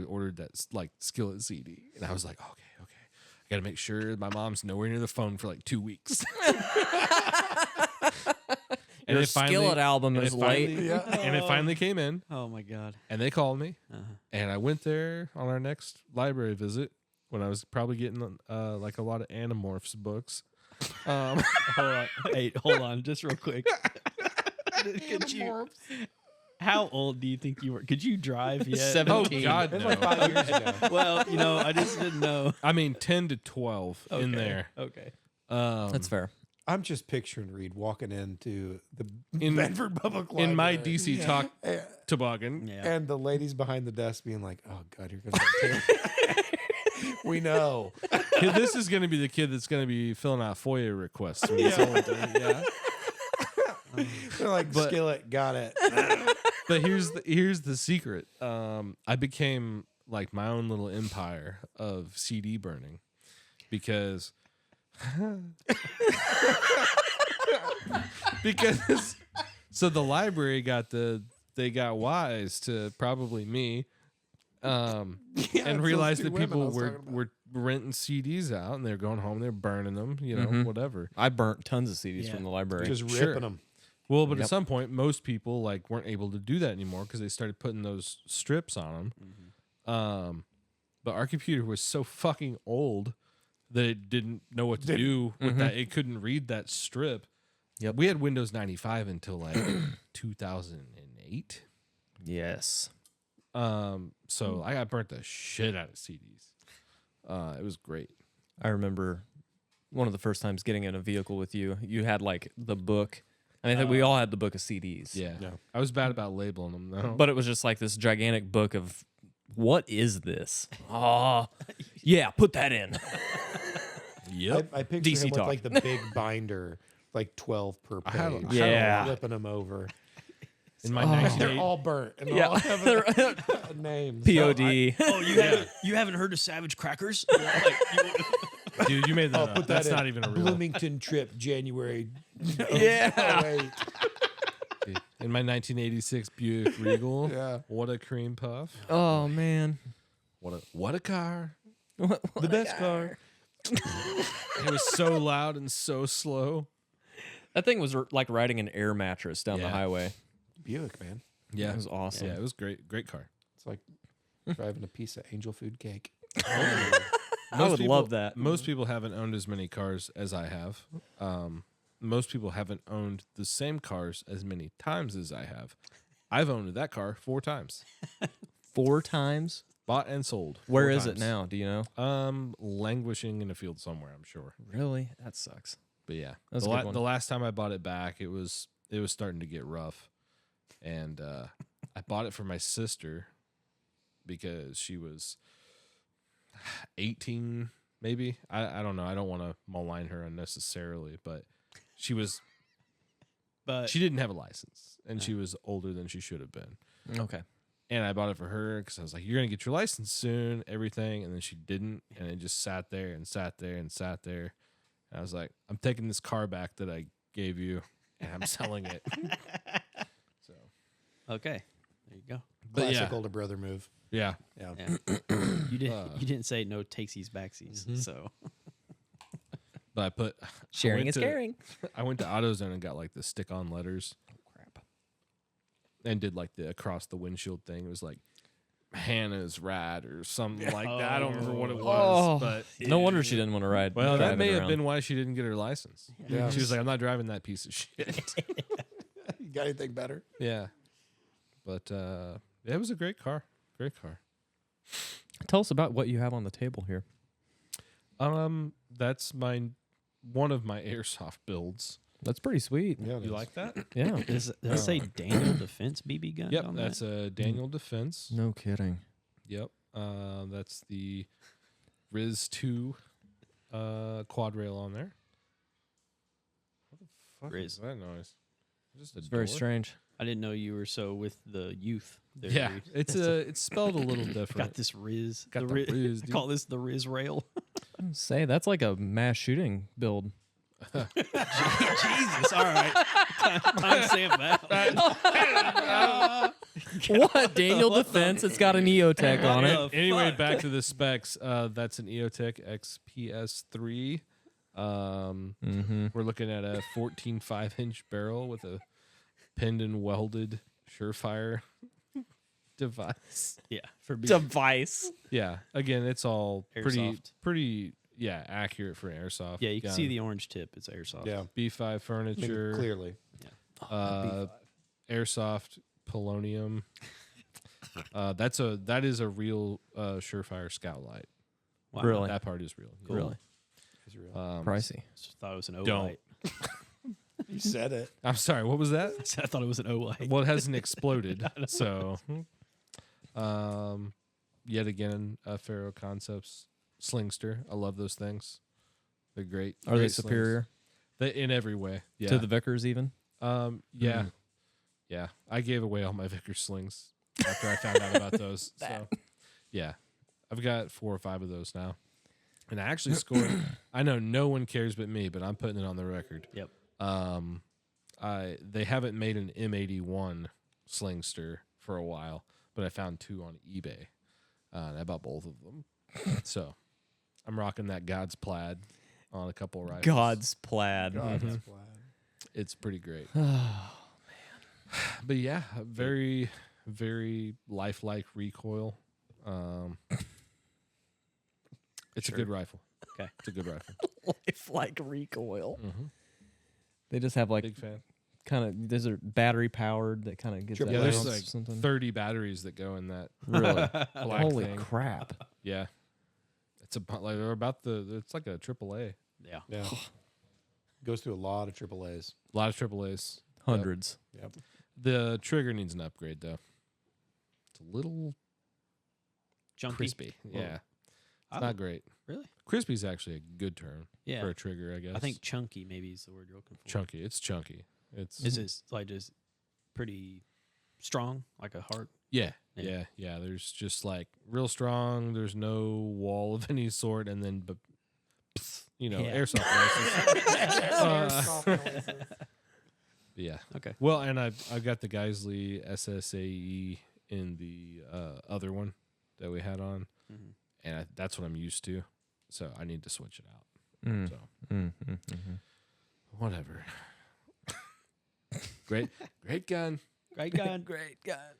ordered that like Skillet CD, and I was like, okay. I got to make sure my mom's nowhere near the phone for like 2 weeks. And Your it finally- Skillet album and is it late. finally- and it finally came in, Oh my god. and they called me, Uh-huh. and I went there on our next library visit when I was probably getting like a lot of Animorphs books. Hold on. Hey, hold on, just real quick. Could you? How old do you think you were? Could you drive yet? 17. Oh God, It's no. like 5 years ago. Well, I just didn't know. I mean 10 to 12 in Okay, there. Okay. That's fair. I'm just picturing Reed walking into the In- Bedford Public Library. in my DC talk and, toboggan. Yeah. and the ladies behind the desk being like, "Oh God, here comes that Taylor." We know. This is going to be the kid that's going to be filling out FOIA requests. When he's older. Yeah. They're like, But- "Skillet, got it." But here's the secret. I became like my own little empire of CD burning because so the library got wise to probably me and those realized two that women I people was talking about. were renting CDs out and they're going home, they're burning them, whatever. I burnt tons of CDs Yeah. from the library. Just Sure. ripping them. Well, but at Yep. some point, most people like weren't able to do that anymore because they started putting those strips on them. But our computer was so fucking old that it didn't know what to do with that. It couldn't read that strip. Yep. We had Windows 95 until like 2008. Yes. So I got burnt the shit out of CDs. It was great. I remember one of the first times getting in a vehicle with you. You had like the book. I mean, I think we all had the book of CDs. Yeah. Yeah. I was bad about labeling them though. But it was just like this gigantic book of what is this? Oh, yeah, put that in. Yep. I picture DC him with talk. like the big binder, like 12 per I had a- page. Yeah. Flipping them over. In my They're 1980 all burnt and Yeah. all have names. POD. Oh, you haven't heard of Savage Crackers? dude, you made that I'll up. put that That's in. not even a real. Bloomington trip, January. Yeah. 08. In my 1986 Buick Regal. Yeah. What a cream puff. Oh man. What a car. The best car. It was so loud and so slow. That thing was like riding an air mattress down the Yeah. highway. Buick, man. Yeah. It was awesome. Yeah, it was great. Great car. It's like driving a piece of angel food cake. I would love that. Most people haven't owned as many cars as I have. Most people haven't owned the same cars as many times as I have. I've owned that car 4 times. 4 times. Bought and sold. Where 4 is times. it now? Do you know? Languishing in a field somewhere, I'm sure. Really? That sucks. But yeah, That's a good one. the last time I bought it back, it was starting to get rough, and I bought it for my sister because she was 18, maybe. I don't know. I don't want to malign her unnecessarily, but she was. But She didn't have a license, and she was older than she should have been. Okay. And I bought it for her because I was like, "You're gonna get your license soon," everything, and then she didn't, and it just sat there and sat there and sat there. And I was like, "I'm taking this car back that I gave you, and I'm selling it." So, okay, there you go. but Classic yeah, older brother move. yeah, Yeah. Yeah. You didn't say no takesies backsies. So but I put Sharing went is to- caring. I went to AutoZone and got like the stick-on letters Crap. and did like the across the windshield thing. It was like Hannah's rad or something like that. I don't remember what it was, but No wonder she didn't want to ride. well, that drive may it have around. been why she didn't get her license. Yeah. She was like, "I'm not driving that piece of shit." You got anything better? Yeah. But yeah, it was a great car. Great car. Tell us about what you have on the table here. That's one of my airsoft builds. That's pretty sweet. Yeah, it You is. like that? Yeah. Does it say Daniel Defense BB gun? Yep, on that's that? a Daniel Defense. No kidding. Yep, that's the Riz 2 quad rail on there. What the fuck Riz. is that noise? Just a It's very door? strange. I didn't know you were so with the youth. There, Yeah, Reed. it's spelled a little Got different. this Riz. Got the the Riz. Riz, I dude. call this the Riz rail. Say that's like a mass shooting build. Jesus. All right. Timestamp that. What? Daniel Defense. It's got an EOTech on it. What the Anyway, fuck? back to the specs. That's an EOTech XPS3. Mm-hmm. We're looking at a 14 5-inch barrel with a pinned and welded Surefire device. Yeah. For BB. Device. Yeah, again, it's all Airsoft. pretty, accurate for an airsoft. Yeah, you can gun. see the orange tip. It's airsoft. Yeah, B5 I mean, furniture, clearly. airsoft polonium. That is a real Surefire Scout Light. Wow. Really? That part is real. Cool. Really It's real. pricey. Just thought it was an Don't. O-light. You said it. I'm sorry. What was that? I thought it was an O-light. Well, it hasn't exploded. So, yet again, Faro Concepts Slingster. I love those things. They're great. Are they Great slings. superior They in every way. Yeah. to the Vickers even? Yeah. Mm. Yeah. I gave away all my Vickers slings after I found out about those. So, yeah. I've got 4 or 5 of those now. And I actually scored. I know no one cares but me, but I'm putting it on the record. Yep. They haven't made an M81 Slingster for a while, but I found 2 on eBay. And I bought both of them. So I'm rocking that God's Plaid on a couple rifles. God's plaid. God, Mhm. that's why. It's pretty great. But yeah, very, very lifelike recoil. It's Sure. a good rifle. Okay. It's a good rifle. Lifelike recoil. Mm-hmm. They just have like Big fan. kind of those are battery powered that kind of gets Triple that Yeah, there's bounce like or something. 30 batteries that go in that Really? black Holy thing. crap! Yeah. It's about like they're about it's like a AAA. Yeah. Yeah. Goes through a lot of AAAs. A lot of AAAs. Hundreds. Yep. The trigger needs an upgrade though. It's a little Chunky. crispy. Yeah. I It's don't- not great. Really? Crispy's actually a good term Yeah. for a trigger, I guess. I think chunky maybe is the word you're looking for. chunky. It's chunky. It's Is it like just pretty strong, like a heart? Yeah, Yeah. yeah. There's just like real strong. There's no wall of any sort, and then, Yeah. airsoft noises. Yeah. Okay. Well, and I've got the Geisley SSAE in the other one that we had on, Mhm. and that's what I'm used to. So I need to switch it out. Mm. So Mm-hmm. whatever. Great gun. Great gun. Great gun.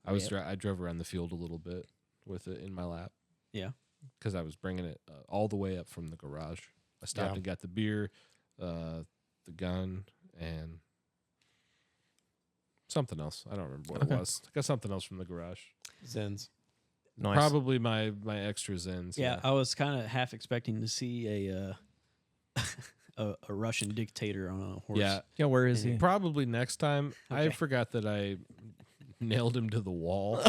I drove around the field a little bit with it in my lap. Yeah. Because I was bringing it all the way up from the garage. I stopped Yeah. and got the beer, the gun, and something else. I don't remember what Okay. it was. I got something else from the garage. Zens. Nice. Probably my extra Zens. Yeah, I was kind of half expecting to see a a Russian dictator on a horse. Yeah. Yeah, where is Yeah. he? Probably next time. I Okay. forgot that I nailed him to the wall.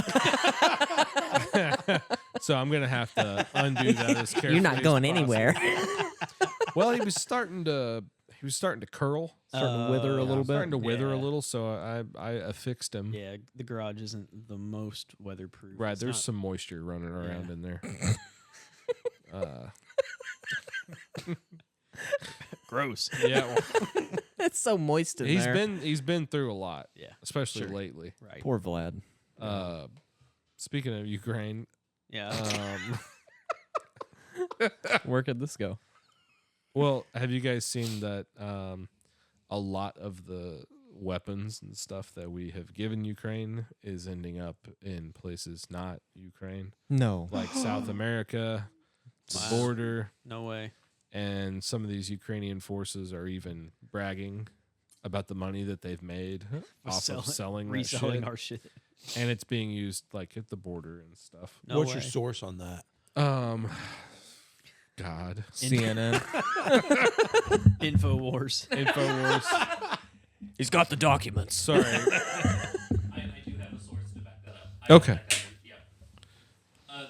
So I'm gonna have to undo that as carefully. as possible. Well, he was starting to curl, Starting to wither a little bit. starting to wither a Yeah. little. So I affixed him. Yeah, the garage isn't the most weatherproof. Right, It's there's not- some moisture running around Yeah. in there. gross. Yeah, well, It's so moist in he's there. been through a lot, Yeah, especially Sure. lately. right. Poor Vlad. Speaking of Ukraine, Yeah. Where could this go? well, have you guys seen that a lot of the weapons and stuff that we have given Ukraine is ending up in places not Ukraine, No. like South America, the Wow. border, No way. and some of these Ukrainian forces are even bragging about the money that they've made off of selling that reselling shit. our shit. And it's being used like at the border and stuff. No What's way. your source on that? God. CNN. Infowars. Infowars. He's got the documents. Sorry. I do have a source to back that up. Okay. Yeah.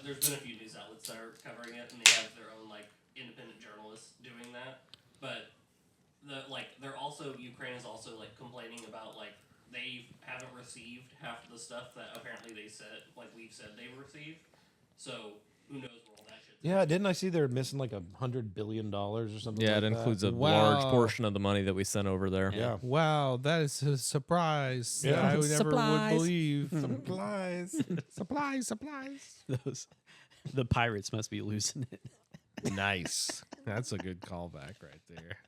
There's been a few news outlets that are covering it, and they have their own like independent journalists doing that. But they're also Ukraine is also like complaining about like they haven't received half of the stuff that apparently they said we've said they received. So who knows where all that shit's Yeah, didn't I see they're missing like $100 billion or something? Yeah, like it that? includes a Wow. large portion of the money that we sent over there. Yeah. Wow, that is a surprise. Yeah. I would never would Supplies. believe. Supplies. Supplies. Those, the pirates must be losing it. Nice. That's a good callback right there.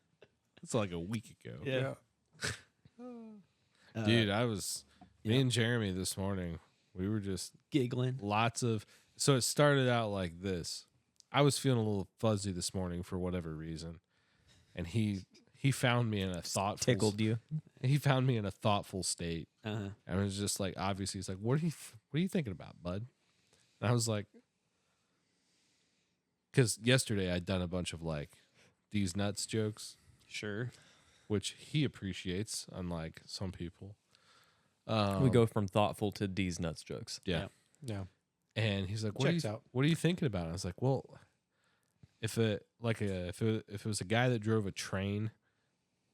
It's like a week ago. Yeah. Dude, me and Jeremy this morning, we were just Giggling. so it started out like this. I was feeling a little fuzzy this morning for whatever reason. And he found me in a thoughtful Tickled you. He found me in a thoughtful state. Uh-huh. And it was just like, obviously, he's like, what are you thinking about, bud? And I was like, because yesterday I'd done a bunch of like these nuts jokes, Sure. which he appreciates, unlike some people. We go from thoughtful to D's nuts jokes. Yeah. Yeah. And he's like, Checks out. what are you thinking about? And I was like, well, if it was a guy that drove a train,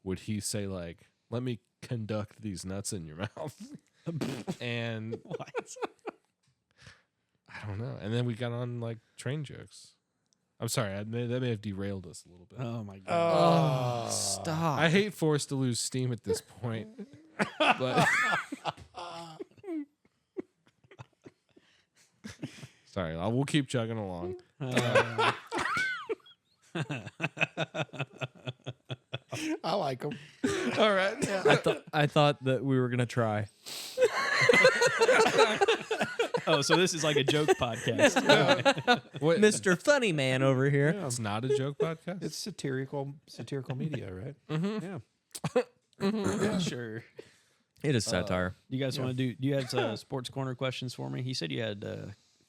would he say like, let me conduct these nuts in your mouth? And What? I don't know. And then we got on like train jokes. I'm sorry, that may have derailed us a little bit. Oh my god. Stop. I hate forced to lose steam at this point, but sorry, we'll keep chugging along. I like them. All right. I thought that we were gonna try. Oh, so this is like a joke podcast. What, Mr. Funny Man over here. It's not a joke podcast. It's satirical media, right? Mm-hmm. Yeah. Sure. It is satire. You guys want to do you have sports corner questions for me? He said you had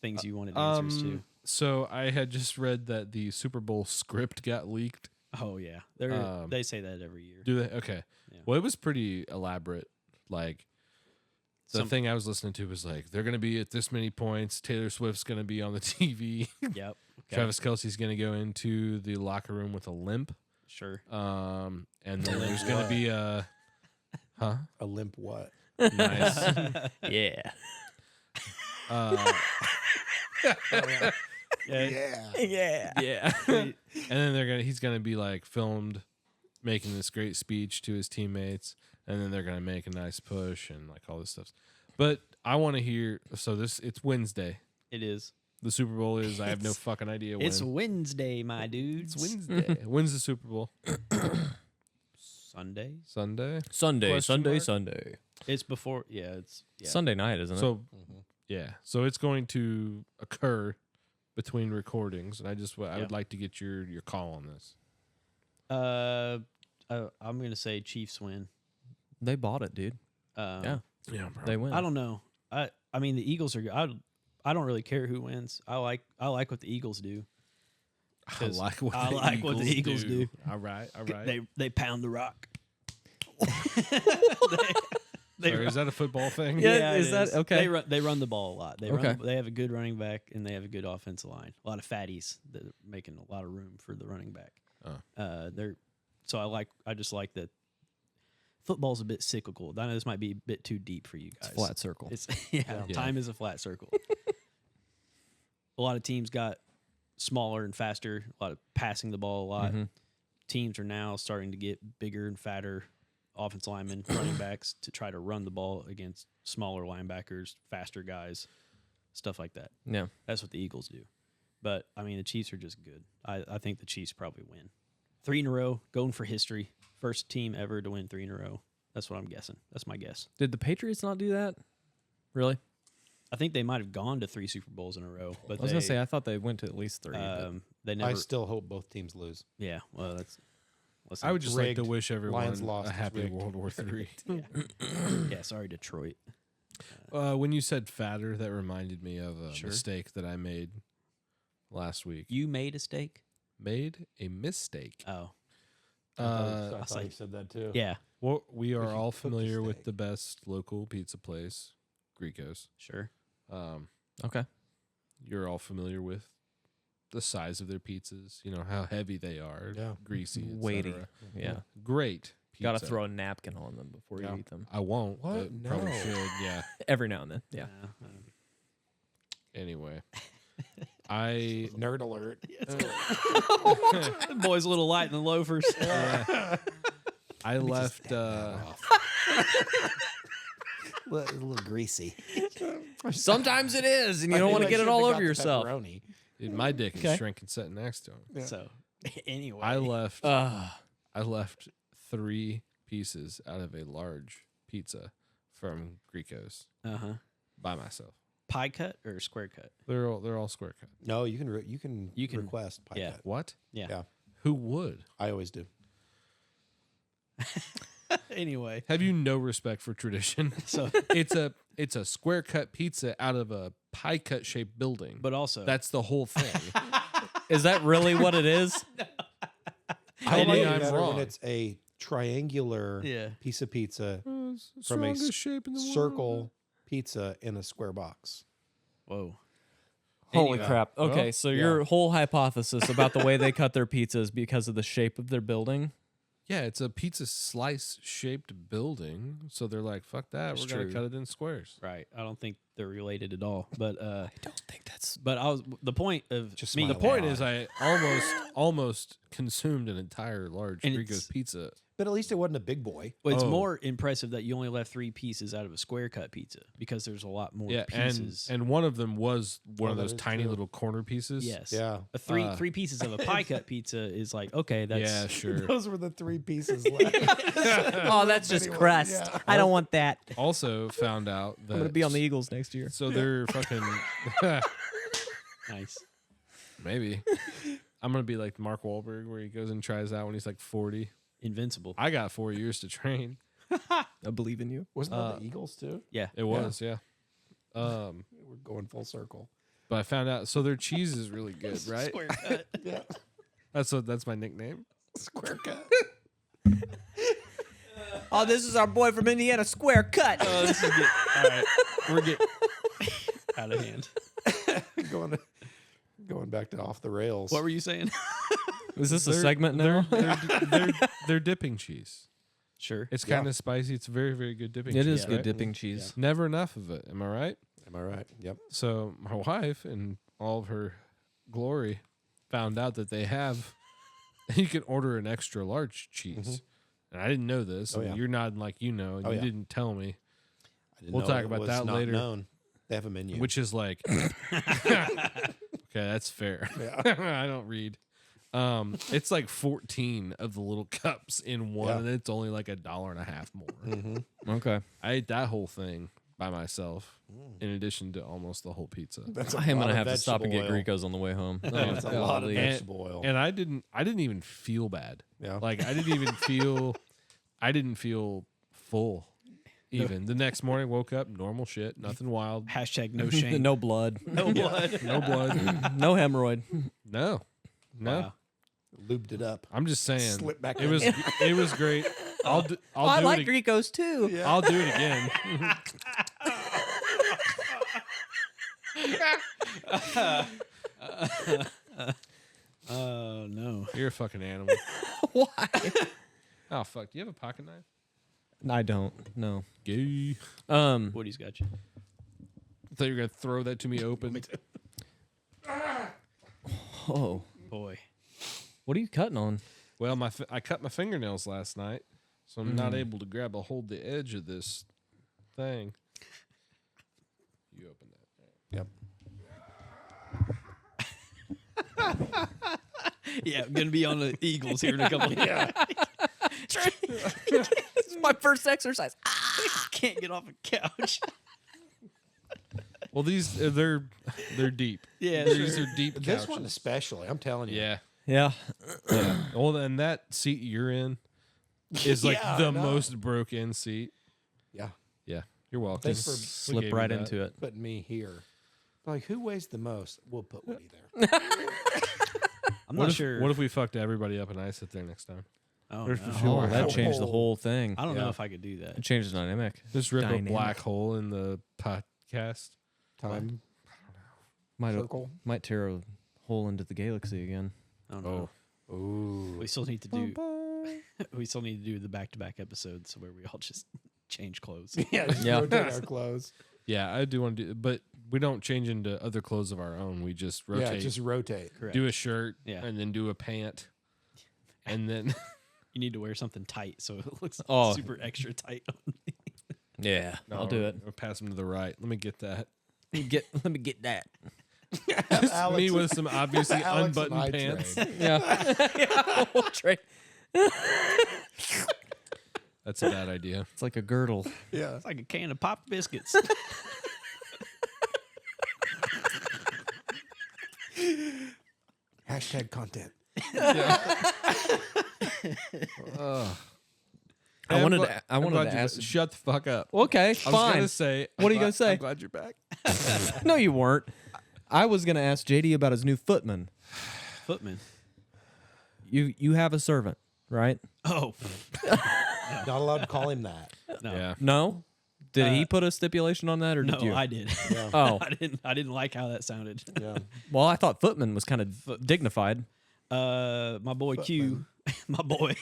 things you wanted answers to. So I had just read that the Super Bowl script got leaked. Oh yeah. They say that every year. Do they? Okay. Yeah. Well, it was pretty elaborate. Like the thing I was listening to was like, they're going to be at this many points. Taylor Swift's going to be on the TV. Yep. Okay. Travis Kelce's going to go into the locker room with a limp. Sure. And then there's going to be a, huh? A limp what? Nice. Yeah. Yeah. Yeah. Yeah. And then he's going to be like filmed making this great speech to his teammates. And then they're going to make a nice push and like all this stuff. But I want to hear, it's Wednesday. It is. The Super Bowl is, I have no fucking idea when. It's Wednesday, my dudes. It's Wednesday. When's the Super Bowl? Sunday. Sunday? Sunday, Question Sunday, mark? Sunday. It's before. Yeah. It's Sunday night, isn't it? So, yeah. So it's going to occur between recordings. And I would like to get your call on this. I'm gonna say Chiefs win. They bought it, dude. Yeah, Yeah, bro. they win. I don't know. I mean the Eagles are good. I don't really care who wins. I like what the Eagles do. I like what the Eagles do. All right. All right. They pound the rock. Sorry, is that a football thing? Yeah. it is that- okay? They run the ball a lot. Okay. They have a good running back and they have a good offensive line. A lot of fatties that are making a lot of room for the running back. I just like that. Football's a bit cyclical. I know this might be a bit too deep for you guys. It's flat circle. It's Yeah. time is a flat circle. A lot of teams got smaller and faster. A lot of passing the ball a lot. Mhm. Teams are now starting to get bigger and fatter offensive linemen, running backs to try to run the ball against smaller linebackers, faster guys, stuff like that. Yeah. That's what the Eagles do. But I mean, the Chiefs are just good. I think the Chiefs probably win. 3 in a row, going for history. First team ever to win 3 in a row. That's what I'm guessing. That's my guess. Did the Patriots not do that? Really? I think they might have gone to 3 Super Bowls in a row. But I was gonna say I thought they went to at least 3. but- they never. I still hope both teams lose. Yeah. Well, that's. Listen, I would just like to Rigged. wish everyone Lions lost. a It's happy rigged. World War III. yeah. Sorry, Detroit. When you said fatter, that reminded me of a Sure. mistake that I made last week. You made a steak. made a mistake. Oh, Uh, I thought you said that too. yeah, well, we are should all cook the familiar with steak. the best local pizza place, Greco's. sure. Okay. You're all familiar with the size of their pizzas. You know how heavy they are, Yeah. greasy, Weighty. etc. Yeah. Great. Pizza. Got to throw a napkin on them before Yeah. you eat them. I won't. What? But probably No. should. Yeah. Every now and then. Yeah. Anyway, I Nerd alert. The boy's a little light in the loafers. I left. A little greasy. Sometimes it is, and you don't want to get it all over yourself. My dick is Okay. shrinking sitting next to him. So, anyway, I left. Uh, I left 3 pieces out of a large pizza from Greco's by myself. pie cut or square cut? They're all square cut. No, you can You can- request pie yeah. cut. What? Yeah. Yeah. Who would? I always do. Anyway, Have you no respect for tradition? so it's a square cut pizza out of a pie cut shaped building. but also That's the whole thing. is that really what it is? Tell It me is. I'm Better wrong. when it's a triangular yeah. piece of pizza from a Strongest shape in the world. circle pizza in a square box. Whoa. Holy Anyway. crap. Okay, Well, so your yeah. whole hypothesis about the way they cut their pizza is because of the shape of their building? Yeah, it's a pizza slice shaped building. So they're like, fuck that. That's We're going true. to cut it in squares. Right. I don't think they're related at all. But I don't think that's... but I was the point of Just me. smile. The point is, I almost consumed an entire large And Rico's it's- pizza. But at least it wasn't a big boy. Well, it's Oh. more impressive that you only left 3 pieces out of a square cut pizza because there's a lot more Yeah, pieces. and one of them was one of that those is tiny true. little corner pieces. yes, Yeah. a three pieces of a pie cut pizza is like okay, that's Yeah, sure. Those were the 3 pieces left. Oh, that's just Anyway, crust. yeah. I don't want that. Also found out that I'm going to be on the Eagles next year. So they're fucking nice. maybe. I'm gonna be like Mark Wahlberg, where he goes and tries out when he's like 40. Invincible. I got 4 years to train. I believe in you. Wasn't that the Eagles too? Yeah. It was, yeah. We're going full circle. But I found out. So their cheese is really good, right? Square cut. Yeah. That's my nickname. Square cut. Oh, this is our boy from Indiana, Square Cut. Oh, this is good. All right, we're getting out of hand. going back to off the rails. What were you saying? Is this a segment now? They're dipping cheese. Sure. It's Yeah. kind of spicy. It's very, very good dipping It cheese. is good right? dipping cheese. Never enough of it. Am I right? Am I right? Yep. So my wife, in all of her glory, found out that they have. You can order an extra large cheese, and I didn't know this. Oh, and yeah. Oh, You're nodding like you know, and you yeah. didn't tell me, I didn't We'll know talk it about was that not later. Known. They have a menu. which is like, okay, that's fair. I don't read. It's like 14 of the little cups in one, Yeah. and it's only like $1.50 more. Mm-hmm. Okay. I ate that whole thing by myself, in addition to almost the whole pizza. That's I am lot going to of have to stop and get vegetable oil. Gricos on the way home. Oh, That's a lot of golly. vegetable oil. And I didn't even feel bad. Yeah. Like I didn't even feel, I didn't feel full. Even the next morning, woke up normal shit, nothing wild, Hashtag no shame. No blood. No blood. no blood, No hemorrhoid. no. Wow. Lubed it up. I'm just saying, Slip back it in. was great. I'll do I like it. Gricos too. I'll do it again. Oh no. You're a fucking animal. Why? Oh fuck! Do you have a pocket knife? I don't. No. Gay. Woody's got you. I thought you were gonna throw that to me open. Oh. Boy. What are you cutting on? Well, I cut my fingernails last night, so I'm not able to grab a hold the edge of this thing. You open that. Yep. Yeah, I'm gonna be on the Eagles here in a couple of yeah. It's my first exercise. Can't get off a couch. Well, these they're deep. Yeah, These are deep This couches. one especially, I'm telling you. Yeah. Yeah. Well, and that seat you're in is like Yeah, the I know. most broke-in seat. Yeah. Yeah. You're welcome. Thanks for We Slip gave you right that. into it. Putting me here. Like, who weighs the most? We'll put Woody there. I'm What not if, sure. What if we fucked everybody up and I sit there next time? Oh, what if no. we feel Oh, like- that changed the whole thing. I don't know Yeah. if I could do that. It changed the dynamic. Just rip Dynamic. a black hole in the podcast. Time Might circle. might tear a hole into the galaxy again. I don't know. Ooh. We still need to do. We still need to do the back-to-back episodes where we all just change clothes. Yeah, just Yeah. rotate our clothes. Yeah, I do want to do, but we don't change into other clothes of our own. We just rotate. Yeah, just rotate. Correct. do a shirt, Yeah. and then do a pant, and then You need to wear something tight so it looks Oh. super extra tight. Yeah, I'll do it. I'll pass them to the right. Let me get that. Let me get that. Just me with some obviously Alex and I unbuttoned pants. trade. Yeah, yeah. We'll trade. That's a bad idea. It's like a girdle. Yeah. It's like a can of Pop Biscuits. Hashtag content. I wanted gl- to. I I'm wanted glad to you're ask. back. Shut the fuck up. Okay, I was fine. gonna say. What are you gonna say? I'm glad you're back. No, you weren't. I was gonna ask JD about his new footman. Footman. You have a servant, right? Oh, Not allowed to call him that. no. Yeah. No. Did he put a stipulation on that, or No, did you? I did. Yeah. Oh, I didn't like how that sounded. Yeah. well, I thought footman was kind of dignified. My boy Q, my boy.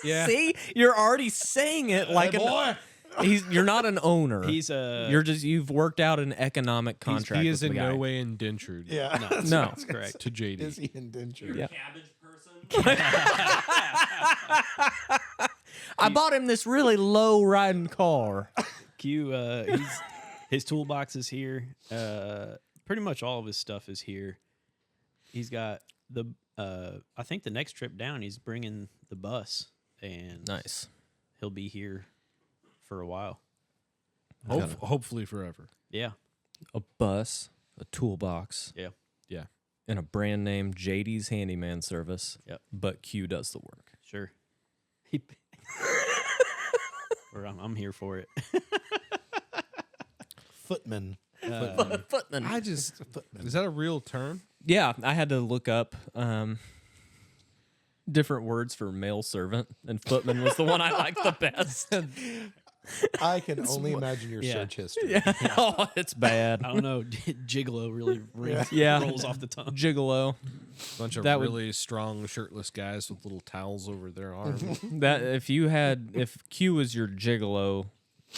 Yeah. See, you're already saying it like boy. You're not an owner. He's You've worked out an economic contract. He is with in the guy. no way indentured Yeah. No. That's correct. to JD. Is he indentured? Yeah. Cabbage person. I bought him this really low riding car. Q, his toolbox is here. Pretty much all of his stuff is here. He's got the. I think the next trip down, he's bringing the bus, and Nice. he'll be here for a while. Hopefully forever. Yeah, A bus, a toolbox, yeah. Yeah. and a brand name JD's Handyman Service. Yep. But Q does the work. Sure. He, or I'm here for it. Footman. Footman. I just Footman. is that a real term? Yeah, I had to look up different words for male servant, and footman was the one I liked the best. I can only imagine your Yeah. search history. Yeah. Oh, it's bad. I don't know. Gigolo really Yeah. rolls off the tongue. Gigolo. Bunch of That would- really strong shirtless guys with little towels over their arms. That if Q was your gigolo,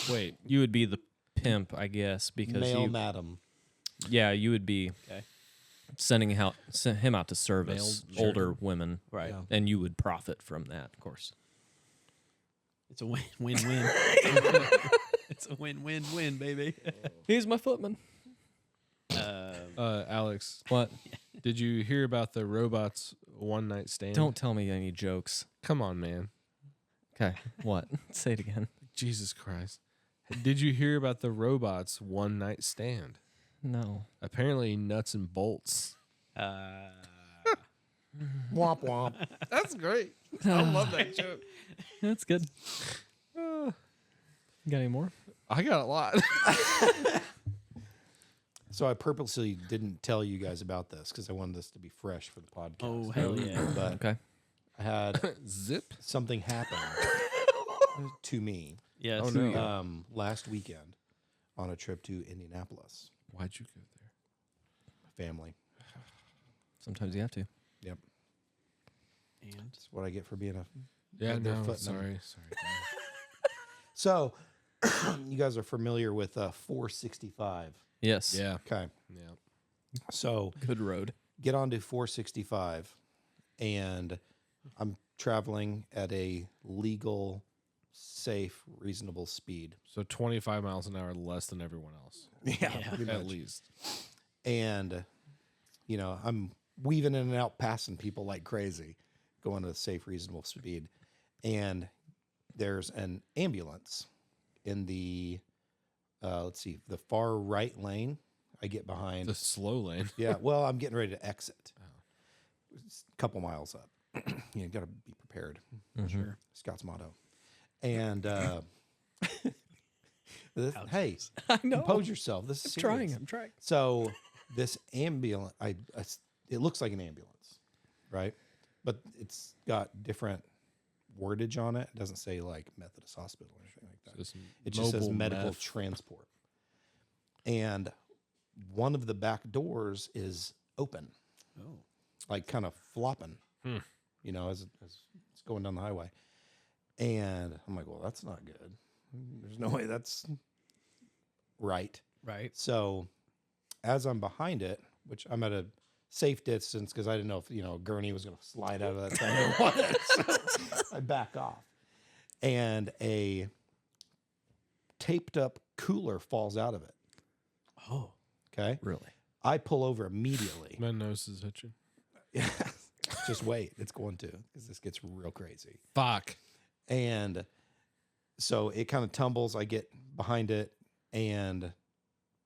Wait, you would be the pimp, I guess, because Male madam. you would be Okay. send him out to service Male older women, Right. Yeah. and you would profit from that, of course. It's a win-win. It's a win-win-win, baby. He's my footman. Alex, What? did you hear about the robots one night stand? Don't tell me any jokes. Come on, man. Okay. What? Say it again. Jesus Christ. Did you hear about the robots one night stand? No. Apparently nuts and bolts. Womp womp. That's great. I love that joke. That's good. Got any more? I got a lot. So I purposely didn't tell you guys about this because I wanted this to be fresh for the podcast. Oh, hell yeah. But Okay. I had Zip. something happen to me Yeah. Oh, it's- no. last weekend on a trip to Indianapolis. Why'd you go there? Family. Sometimes you have to. Yep. And That's what I get for being a. Yeah, They're no, footmen. sorry. So, you guys are familiar with 465. Yes. Yeah, Okay. yeah. So, Good road. get onto 465, and I'm traveling at a legal, safe, reasonable speed. So 25 miles an hour less than everyone else, Pretty at much. least. And, I'm weaving in and out, passing people like crazy, going at a safe, reasonable speed. And there's an ambulance in the, the far right lane. I get behind. The slow lane. Yeah, well, I'm getting ready to exit. It's a couple miles up. You got to be prepared. Sure. Scott's motto. And hey, I know. compose yourself. This is serious. I'm trying. So this ambulance, it looks like an ambulance. right? But it's got different wordage on it. It doesn't say like Methodist Hospital or anything like that. Just It just says mobile medical meth. transport. And one of the back doors is open, Oh. like kind of flopping, you know, as it's going down the highway. And I'm like, well, that's not good. There's no way that's right. Right. So as I'm behind it, which I'm at a safe distance because I didn't know if, you know, gurney was going to slide out of that thing or what. So I back off. And a taped up cooler falls out of it. Oh. Okay. Really? I pull over immediately. My nose is itching. Just wait. It's going to, because this gets real crazy. Fuck. And so it kind of tumbles. I get behind it and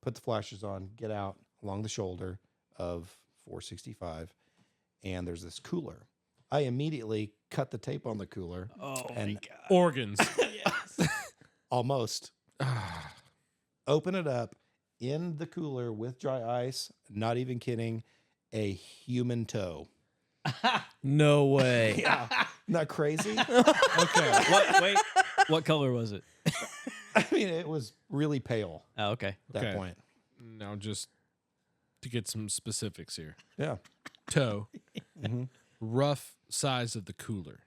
put the flashers on, get out along the shoulder of 465. And there's this cooler. I immediately cut the tape on the cooler. Oh And- my god. Organs. Almost. Open it up in the cooler with dry ice. Not even kidding. A human toe. No way. Yeah. Not crazy? Okay. Wait. What color was it? I mean, it was really pale Oh, okay. at that Okay. point. Now just to get some specifics here. Yeah. Toe. Mhm. Rough size of the cooler.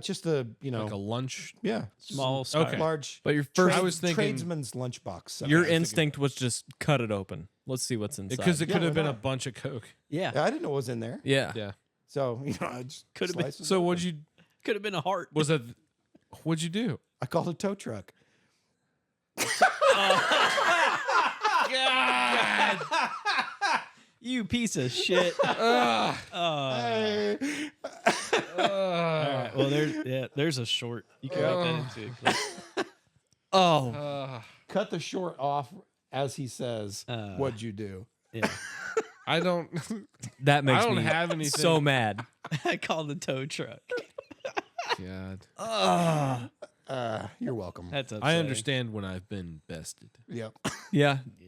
Just a, you know, Like a lunch. yeah. Small. Okay. Large. But your first, I was thinking- tradesman's lunchbox. size. your instinct was just cut it open. Let's see what's inside. Because it Yeah, could have why been a not? bunch of Coke. Yeah. Yeah, I didn't know what was in there. yeah. Yeah. So, you know, I just Could have been- sliced it So open. what'd you Could have been a heart. was that what'd you do? I called a tow truck. God. You piece of shit. Ugh. Hey. All right. Well, there's a short. You can make that into a clip. Oh, Cut the short off as he says, what'd you do? Yeah. I don't that makes I don't me have anything. so mad. I called the tow truck. God. You're welcome. That's I upsetting. understand when I've been bested. Yep. Yeah, Yeah.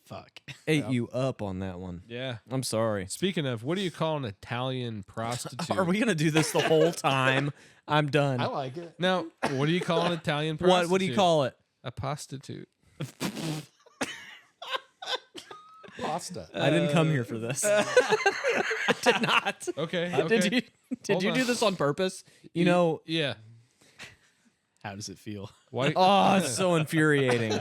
Fuck. ate you up on that one. Yeah. I'm sorry. Speaking of, what do you call an Italian prostitute? Are we gonna do this the whole time? I'm done. I like it. Now, what do you call an Italian prostitute? What do you call it? A prostitute. Pasta. I didn't come here for this. I did not. Okay. okay. Did you? Did Hold you on. do this on purpose? You know. Yeah. How does it feel? Why? Oh, it's so infuriating.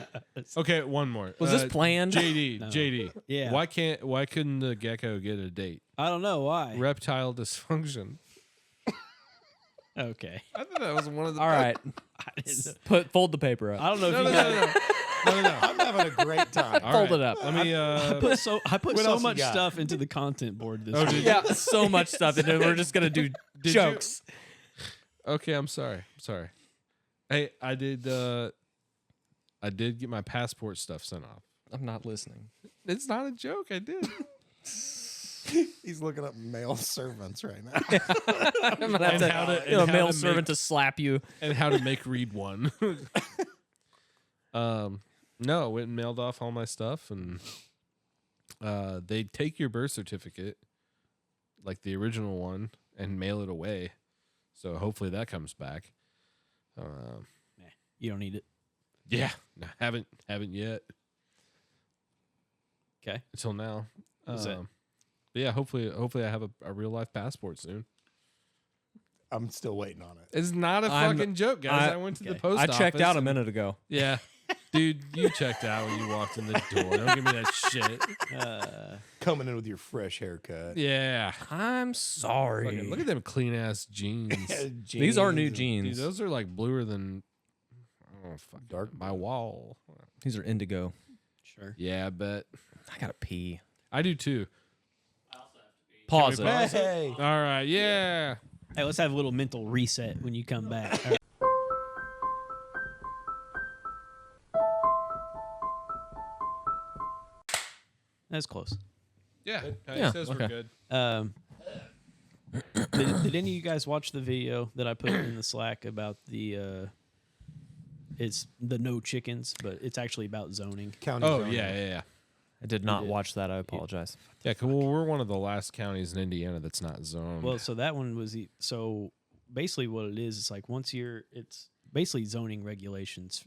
Okay, one more. Was this planned? JD. Yeah. Why couldn't the gecko get a date? I don't know why. Reptile dysfunction. Okay. I thought that was one of the All right, I didn't know. fold the paper up. I don't know if No, you no, guys. no. I'm having a great time. All Fold right. it up. Let me I put What so else you much got? stuff into the content board this Oh, week. did you? Yeah, so much stuff. And we're just gonna do you- jokes. Okay, I'm sorry. Hey, I did get my passport stuff sent off. I'm not listening. It's not a joke. I did. He's looking up male servants right now. I'm gonna have And to, how to- you know, and how male to servant make- to slap you. And how to make read one. No, I went and mailed off all my stuff, and they take your birth certificate, like the original one, and mail it away. So hopefully that comes back. You don't need it. Yeah, no, haven't yet Okay. until now. What's that? But yeah, hopefully I have a real life passport soon. I'm still waiting on it. It's not a I'm- fucking joke, guys. I went to the okay. post I office. checked out a and- minute ago. Yeah. Dude, you checked out when you walked in the door. Don't give me that shit. Coming in with your fresh haircut. Yeah. I'm sorry. Fucking look at them clean ass jeans. These are new and- Dude, jeans. those are like bluer than fuck, Dark my wall. These are indigo. Sure. Yeah, but I gotta pee. I do too. I also have to be. Pause we it. pause? Hey. All right, yeah. Hey, let's have a little mental reset when you come back. All right. That's close. Yeah. Yeah, It says okay. we're good. Did any of you guys watch the video that I put in the Slack about the it's the no chickens, but it's actually about zoning. County Oh, zoning. yeah. I did not did. watch that. I apologize. Yeah, well, we're one of the last counties in Indiana that's not zoned. Well, so that one was so basically what it is. It's like it's basically zoning regulations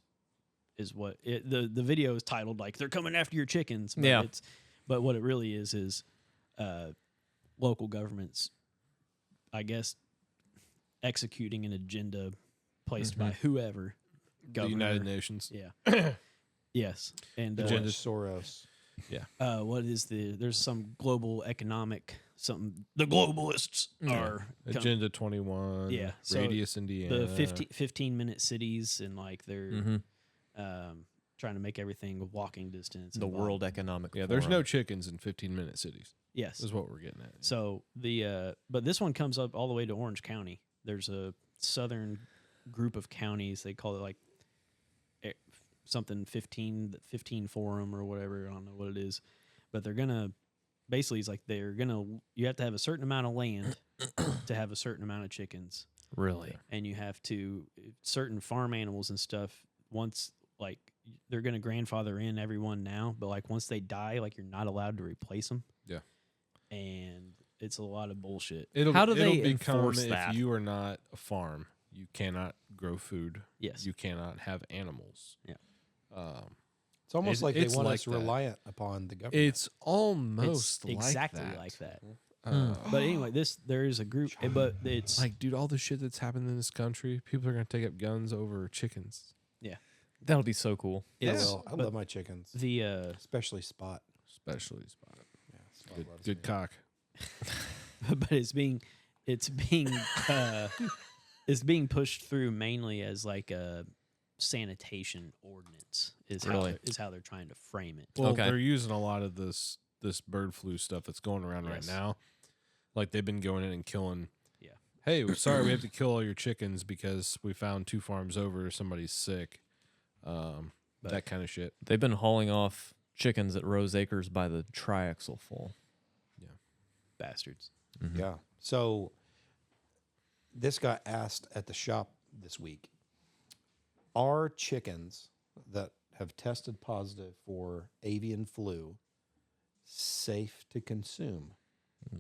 is what the video is titled like they're coming after your chickens. But Yeah. but what it really is local governments, I guess, executing an agenda placed by whoever. the United governor. Nations. Yeah. Yes. And Agenda. Soros. what is there's some global economic something the globalists are Agenda 21. Yeah, so Radius, Indiana. the 15-minute cities and like they're trying to make everything walking distance. The and blah. World Economic Yeah, there's Forum. no chickens in 15-minute cities. Yes. Is what we're getting at. So but this one comes up all the way to Orange County. There's a southern group of counties. They call it like something 15 forum or whatever. I don't know what it is, but they're gonna basically it's like you have to have a certain amount of land to have a certain amount of chickens, Really? and you have to certain farm animals and stuff. Once like they're gonna grandfather in everyone now, but like once they die, like you're not allowed to replace them. Yeah. And it's a lot of bullshit. How do it'll they become enforce if that? you are not a farm, you cannot grow food. Yes. You cannot have animals. Yeah. It's almost like they it's want like us that. reliant upon the government. It's almost It's exactly like that. like that. Uh, But anyway, there is a group, but it's like, dude, all the shit that's happened in this country, people are gonna take up guns over chickens. That'll be so cool. yeah, it's- well, I but love my chickens, the especially Spot. Especially Spot. Yeah, Spot Good, loves good me. cock. but it's being it's being pushed through mainly as like a sanitation ordinance Really? is how they're trying to frame it. Well, Okay. they're using a lot of this bird flu stuff that's going around right Yes. now. Like they've been going in and killing. Yeah. Hey, we're sorry we have to kill all your chickens because we found 2 farms over. Somebody's sick. That kind of shit. They've been hauling off chickens at Rose Acres by the triaxle full. Bastards. Yeah. So this got asked at the shop this week. Are chickens that have tested positive for avian flu safe to consume?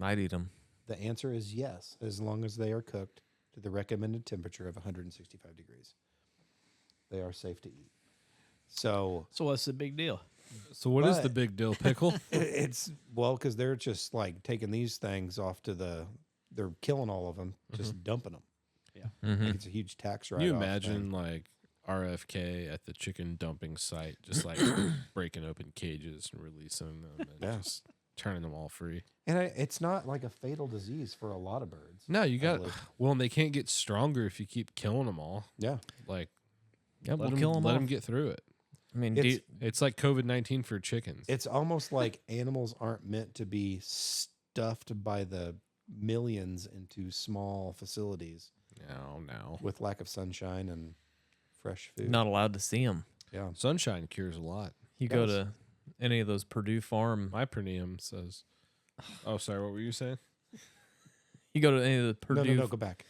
I'd eat them. The answer is yes, as long as they are cooked to the recommended temperature of 165 degrees. They are safe to eat. So So what's the big deal? So what is the But- big deal, pickle? it's because they're just like taking these things off to they're killing all of them, just dumping them. Like it's a huge tax Can write-off. you imagine thing. like RFK at the chicken dumping site, just like breaking open cages and releasing them and Yeah. just turning them all free? And it's not like a fatal disease for a lot of birds. No, you got believe. well, and they can't get stronger if you keep killing them all. Yeah. Like Yeah, we'll let kill them let all. them get through it. I mean, It's- It's like COVID-19 for chickens. It's almost like animals aren't meant to be stuffed by the millions into small facilities No. with lack of sunshine and fresh food. not allowed to see them. Yeah. Sunshine cures a lot. You go Does. to any of those Purdue Farm. My perineum says. Oh, sorry. What were you saying? You go to any of the Purdue. No, go back.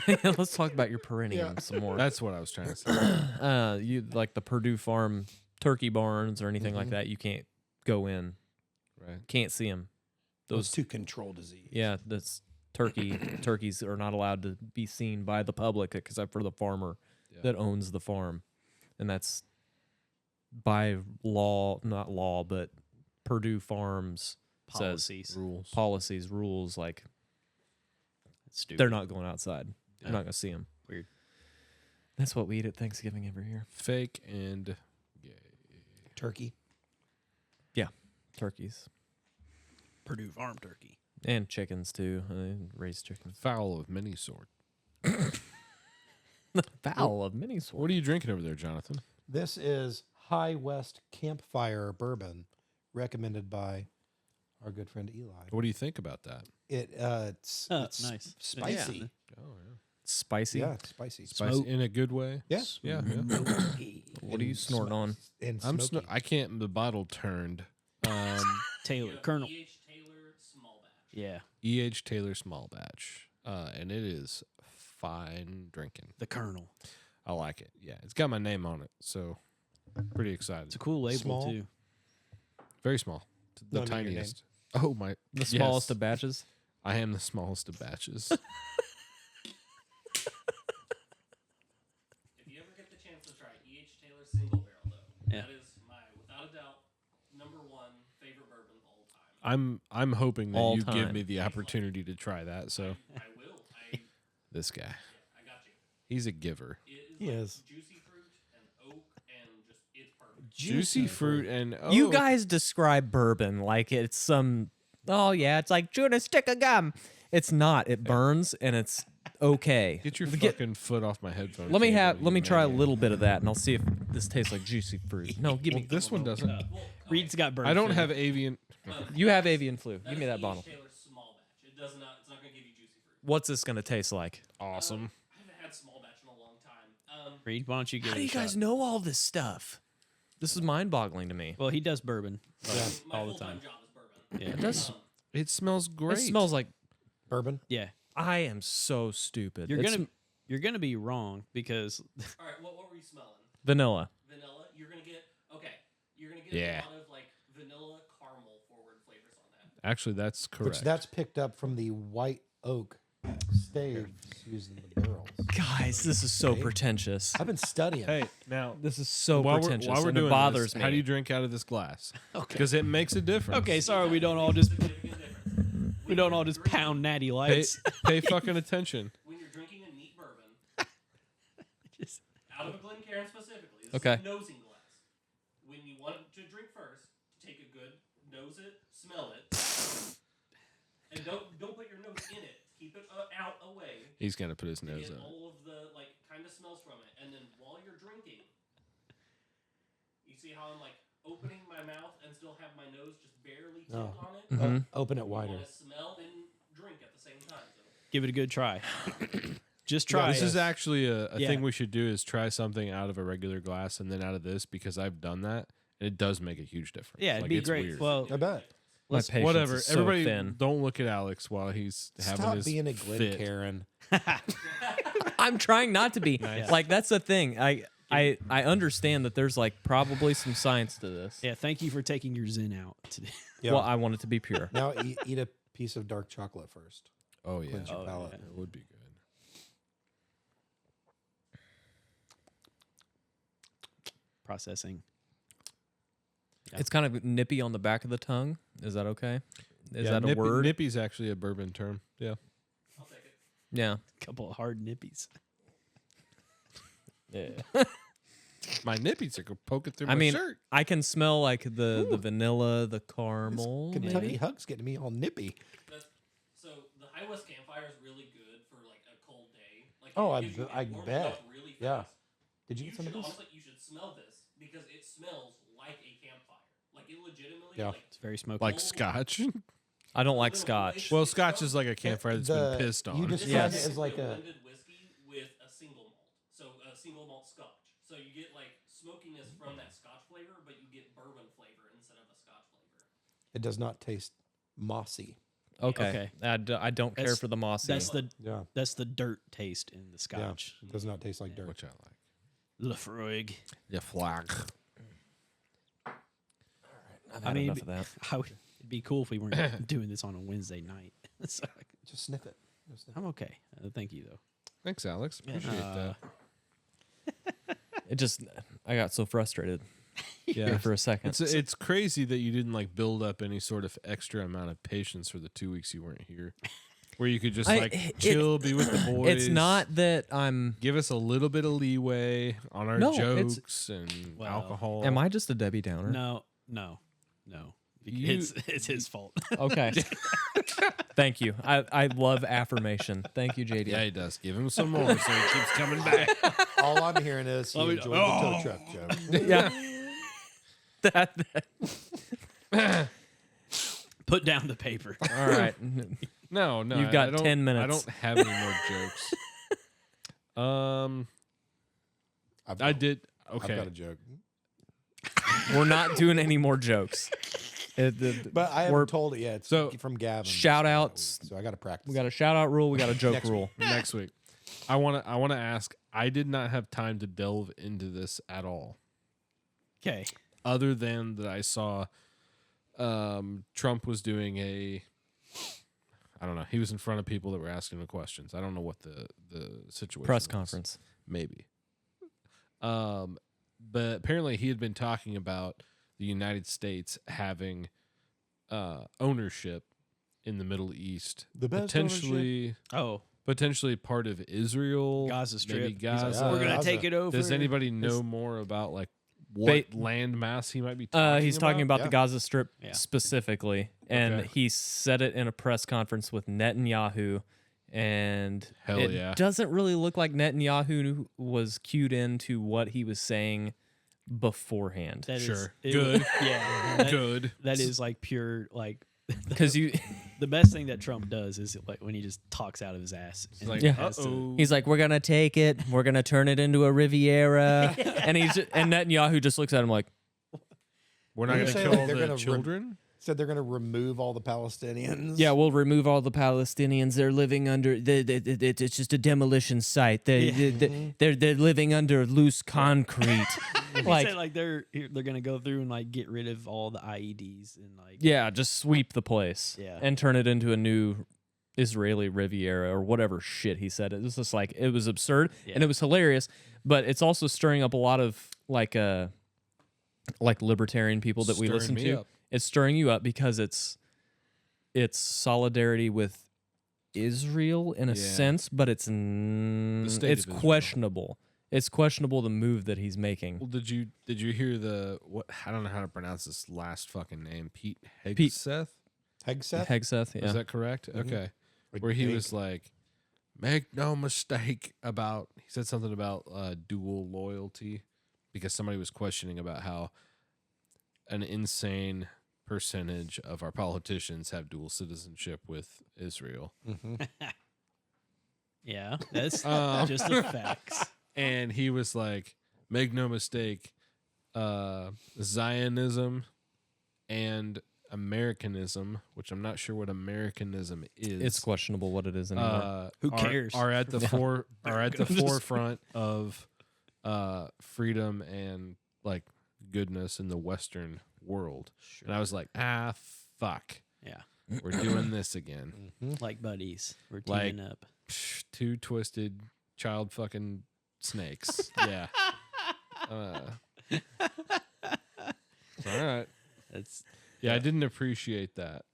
Let's talk about your perineum some more. That's what I was trying to say. You like the Purdue Farm turkey barns or anything like Mhm. that. You can't go in. Right. Can't see them. Those to control disease. Yeah, that's turkeys are not allowed to be seen by the public except for the farmer Yeah. that owns the farm, and that's by law, not law, but Purdue Farms Policies. says rules like That's stupid. they're not going outside. Yeah. You're not gonna see them. Weird. That's what we eat at Thanksgiving every year. Fake and gay. Turkey. Turkeys Purdue Farm turkey. and chickens too. Raise chickens. Fowl of many sort. Fowl of many sorts. What are you drinking over there, Jonathan? This is High West Campfire Bourbon, recommended by our good friend Eli. What do you think about that? It's Nice. spicy. Oh, yeah. Spicy. Yeah, it's spicy. Spicy in a good way. Yeah. Yeah. What are you snorting on? And I'm smoky. I can't. The bottle turned. Taylor Colonel. E.H. Taylor small batch. Yeah, E.H. Taylor small batch, and it is fine drinking. the Colonel. I like it. Yeah, it's got my name on it, so pretty excited. It's a cool label Small? too. Very small. the No, no, your name. tiniest. Oh my! The smallest yes, of batches. I am the smallest of batches. If you ever get the chance to try E.H. Taylor's single barrel, though, Yeah. that is my, without a doubt, number one favorite bourbon of all time. I'm hoping that All you give time. me the opportunity to try that. So I will. this guy, I got you. he's a giver. It is He like is. juicy fruit and oak and just it's perfect. Juicy fruit and You oh, guys describe bourbon like it's some. Oh yeah, it's like chewing a stick of gum. It's not. It burns and it's okay. Get your fucking foot off my headphones. Let me cable, have. you Let me try a maniac. little bit of that, and I'll see if this tastes like juicy fruit. No, give Well, me. this one doesn't. Reed's got bird. I don't food. have avian. You have avian flu. Give me is that E.H. bottle. Taylor's small batch. It does not. It's not going to give you juicy fruit. What's this gonna taste like? Awesome. I haven't had small batch in a long time. Reed, why don't you give How it do a you guys shot? know all this stuff? This is mind-boggling to me. Well, he does bourbon My all the full-time time. job is bourbon. Yeah. It does. It smells great. It smells like Bourbon. Yeah, I am so stupid. you're It's gonna be wrong because All right, what were you smelling? vanilla. Vanilla. You're gonna get You're gonna get Yeah. a lot of like vanilla caramel forward flavors on that. Actually, that's Which correct. that's picked up from the white oak staves used in the barrels. Guys, this is so pretentious. I've been studying. Hey, now This is so while we're, pretentious, while we're and doing it bothers this, me. how do you drink out of this glass? Okay. Because it makes a difference. okay, sorry, we don't all just Significant difference. we don't all just pound natty Pay, lights. pay fucking attention. When you're drinking a neat bourbon, Just- out of a Glencairn specifically, this Okay. is a nosing glass. When you want to drink first, take a good nose it, smell it, and don't put your nose in it. Keep it out away. He's gonna put his To nose get in. all of the like kind of smells from it, and then while you're drinking, you see how I'm like opening my mouth and still have my nose just barely tipped Oh. on it. Mhm. Open it You wider. want to smell and drink at the same time. So Give it a good try. Just try. This it. is actually a Yeah. thing we should do is try something out of a regular glass and then out of this because I've done that and it does make a huge difference. yeah, it'd Like, be it's great. weird. Well, I bet. My let's- patience Whatever. is so Everybody, thin. don't look at Alex while he's having Stop his being a fit. Glencairn. I'm trying not to be. Nice. Like that's the thing. I understand that there's like probably some science to this. yeah, thank you for taking your Zen out today. Yeah. Well, I want it to be pure. Now eat a piece of dark chocolate first. Oh yeah, Cleanse your Oh, palate. yeah. it would be good. Processing. Yeah. It's kind of nippy on the back of the tongue. Is that okay? Is Yeah, that a word? Nippy's actually a bourbon term. Yeah. I'll take it. Yeah. Couple of hard nippies. Yeah. My nippies are poking through I my mean, shirt. I can smell like the vanilla, the caramel. Kentucky maybe. Hug's getting me all nippy. So the High West Campfire is really good for like a cold day. Like Oh, it I gives you- b- I it warms bet. up really Yeah. fast. Did you get some of should, this? honestly, you should smell this because it smells like a campfire. Like it legitimately. Yeah. Like, It's very smoky. Like scotch. I don't like Little scotch. waste- Well, scotch is like a campfire that's The- been pissed on. you This just is Yes. described it as like basically a. blended whiskey with a single malt. So a single malt scotch. So you get like smokiness from that scotch flavor, but you get bourbon flavor instead of a scotch flavor. It does not taste mossy. Okay. Okay. I don't care That's- for the mossy. That's the dirt taste in the scotch. It does not taste like dirt. which I like. Lefroy. Yeah, flag. I've I had mean, enough of that. It'd be cool if we weren't doing this on a Wednesday night. So, Just sniff it. Just sniff it. I'm okay. Thank you though. Thanks, Alex. Appreciate that. It just, I got so frustrated Yeah. there for a second. It's crazy that you didn't like build up any sort of extra amount of patience for the 2 weeks you weren't here, where you could just chill, be with the boys. It's not that I'm. Give us a little bit of leeway on our No, it's- jokes and Well, alcohol. Am I just a Debbie Downer? No. You- It's his fault. Okay. Thank you. I love affirmation. Thank you, JD. Yeah, he does. Give him some more so he keeps coming back. All I'm hearing is he enjoyed the tow truck joke. Yeah. Put down the paper. All right. No, You've got I don't- 10 I minutes. don't have any more jokes. I've I got- did. I've Okay. got a joke. We're not doing any more jokes. But I we're- haven't told it yet. It's So, from Gavin. shout this outs. week, So I got to practice. We got a shout out rule. We got a joke Next rule. Next week. I want to ask. I did not have time to delve into this at all. Okay. Other than that I saw Trump was doing I don't know. He was in front of people that were asking him questions. I don't know what the situation Press was. conference. Maybe. But apparently he had been talking about the United States having ownership in the Middle East, The best potentially part of Israel, Gaza Strip. maybe He's like, Gaza. we're gonna Gaza. take it over. Does anybody know more about like what landmass he might be talking He's talking about the Yeah. Gaza Strip Yeah. specifically, and Okay. he said it in a press conference with Netanyahu, and Hell it yeah. doesn't really look like Netanyahu was cued into what he was saying beforehand. That is- Sure. it- Good. Yeah. that- Good. That is like pure like Because you, the best thing that Trump does is like when he just talks out of his ass. and Like, Yeah. has to- uh-oh. he's like, we're gonna take it, we're gonna turn it into a Riviera, and and Netanyahu just looks at him like, We're not You're going to saying, kill like, they're the gonna children? Said they're going to remove all the Palestinians. yeah, we'll remove all the Palestinians. They're living under. It's just a demolition site. They're living under loose concrete. He like, said, like they're gonna go through and like get rid of all the IEDs and like yeah, just sweep the place. Yeah. and turn it into a new Israeli Riviera or whatever shit he said. It was just like it was absurd and Yeah. it was hilarious, but it's also stirring up a lot of like libertarian people that we Stirring listen me to. up. It's stirring you up because it's solidarity with Israel in a Yeah. sense, but it's state it's of Israel. questionable. It's questionable the move that he's making. Well, did you hear what? I don't know how to pronounce this last fucking name. Pete Pete- Hegseth? Hegseth? Hegseth, yeah. Is that correct? Mhm. Okay. I Where he think. was like, make no mistake about. He said something about dual loyalty because somebody was questioning about how an insane percentage of our politicians have dual citizenship with Israel. Mhm. yeah, that's Um, just the facts. And he was like, make no mistake, Zionism and Americanism, which I'm not sure what Americanism is. It's questionable what it is anymore. Who are- cares? Are at the Just- forefront of freedom and like goodness in the Western world. Sure. And I was like, fuck, Yeah, we're doing this again. like buddies, we're Like- teaming up. Psh, two twisted child fucking snakes. Yeah. All right. That's Yeah, I didn't appreciate that.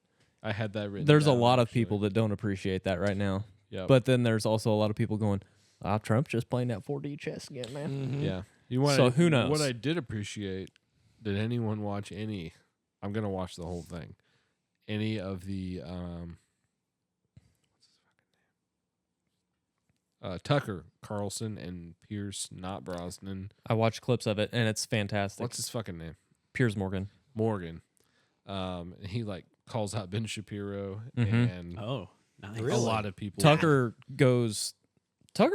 I had that written. There's a down, lot of actually. people that don't appreciate that right now. Yeah, But then there's also a lot of people going, Trump's just playing that 4D chess again, man. Mhm. yeah. You want So who knows? What I did appreciate? Did anyone watch any? I'm gonna watch the whole thing. Any of the Tucker Carlson and Pierce, not Brosnan. I watched clips of it and it's fantastic. What's his fucking name? Piers Morgan? Morgan. He like calls out Ben Shapiro Mhm. and oh nice. a Really? lot of people. Tucker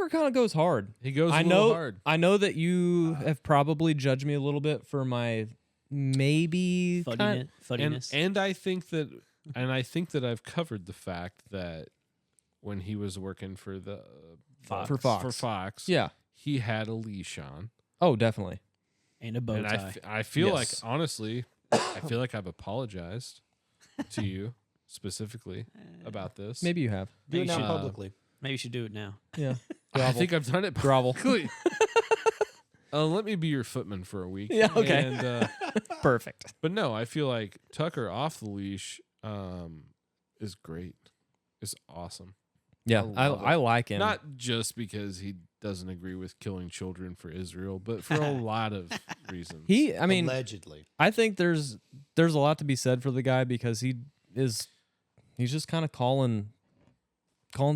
kind of goes hard. He goes a I little know hard. I know that you have probably judged me a little bit for my maybe kind, Fuddiness. And I think that I've covered the fact that when he was working for the Fox. For Fox. Fox, Yeah. he had a leash on, Oh, definitely. and a bow and tie. I feel like Yes. honestly, I feel like I've apologized to you specifically about this. Maybe you have. Do it Maybe now you should- publicly. Maybe you should do it now. Yeah. I think I've done it Grovel. publicly. Let me be your footman for a week. Yeah, okay. And, Perfect. but no, I feel like Tucker off the leash is great. Is awesome. Yeah, I love it. I like him. Not just because he doesn't agree with killing children for Israel, but for a lot of reasons. I mean, Allegedly. I think there's a lot to be said for the guy because he's just kind of calling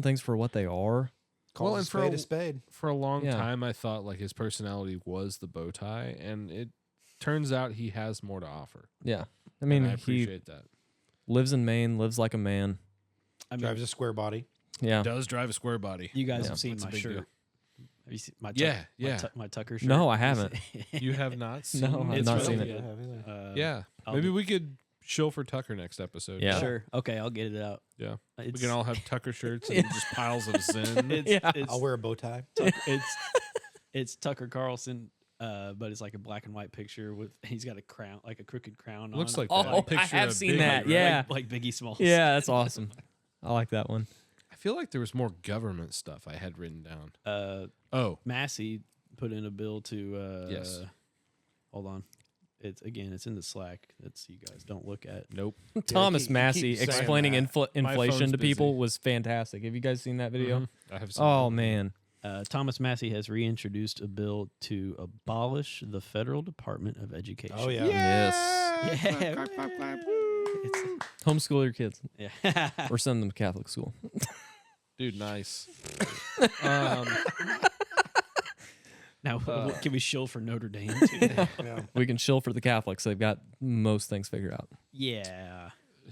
things for what they are. Calls and a for spade a- a spade. for a long Yeah. time, I thought like his personality was the bow tie, and it turns out he has more to offer. Yeah. I And mean, I he appreciate that. lives in Maine, lives like a man. I mean, Drives a square body. Yeah. Does drive a square body. you guys Yeah. have seen That's a my big shirt. deal. Have you seen my Yeah, yeah. my Tucker shirt? No, I haven't. You have not seen No, I've it? not It's seen really it. good. Yeah, I'll maybe do- we could show for Tucker next episode. Yeah. Sure. Okay, I'll get it out. Yeah. We It's, can all have Tucker shirts and just piles of Zen. It's, Yeah. it's, I'll wear a bow tie. it's Tucker Carlson but it's like a black and white picture with he's got a crown, like a crooked crown. Looks on. like that. Oh, I picture have of seen Biggie, that. right? Yeah. like Biggie Smalls. Yeah, that's awesome. I like that one. I feel like there was more government stuff I had written down. Oh, Massey put in a bill to. Yes. Hold on. It's in the Slack. That's you guys don't look at. nope. Thomas he keeps Massey saying explaining that. inflation phone's to people busy. was fantastic. Have you guys seen that video? Mhm. I have seen Oh that. man. Thomas Massey has reintroduced a bill to abolish the Federal Department of Education. Oh yeah. Yes. Yeah. It's- Homeschool your kids yeah. or send them to Catholic school. Dude, nice. Now, can we shill for Notre Dame? Too? Yeah. We can chill for the Catholics. They've got most things figured out. Yeah.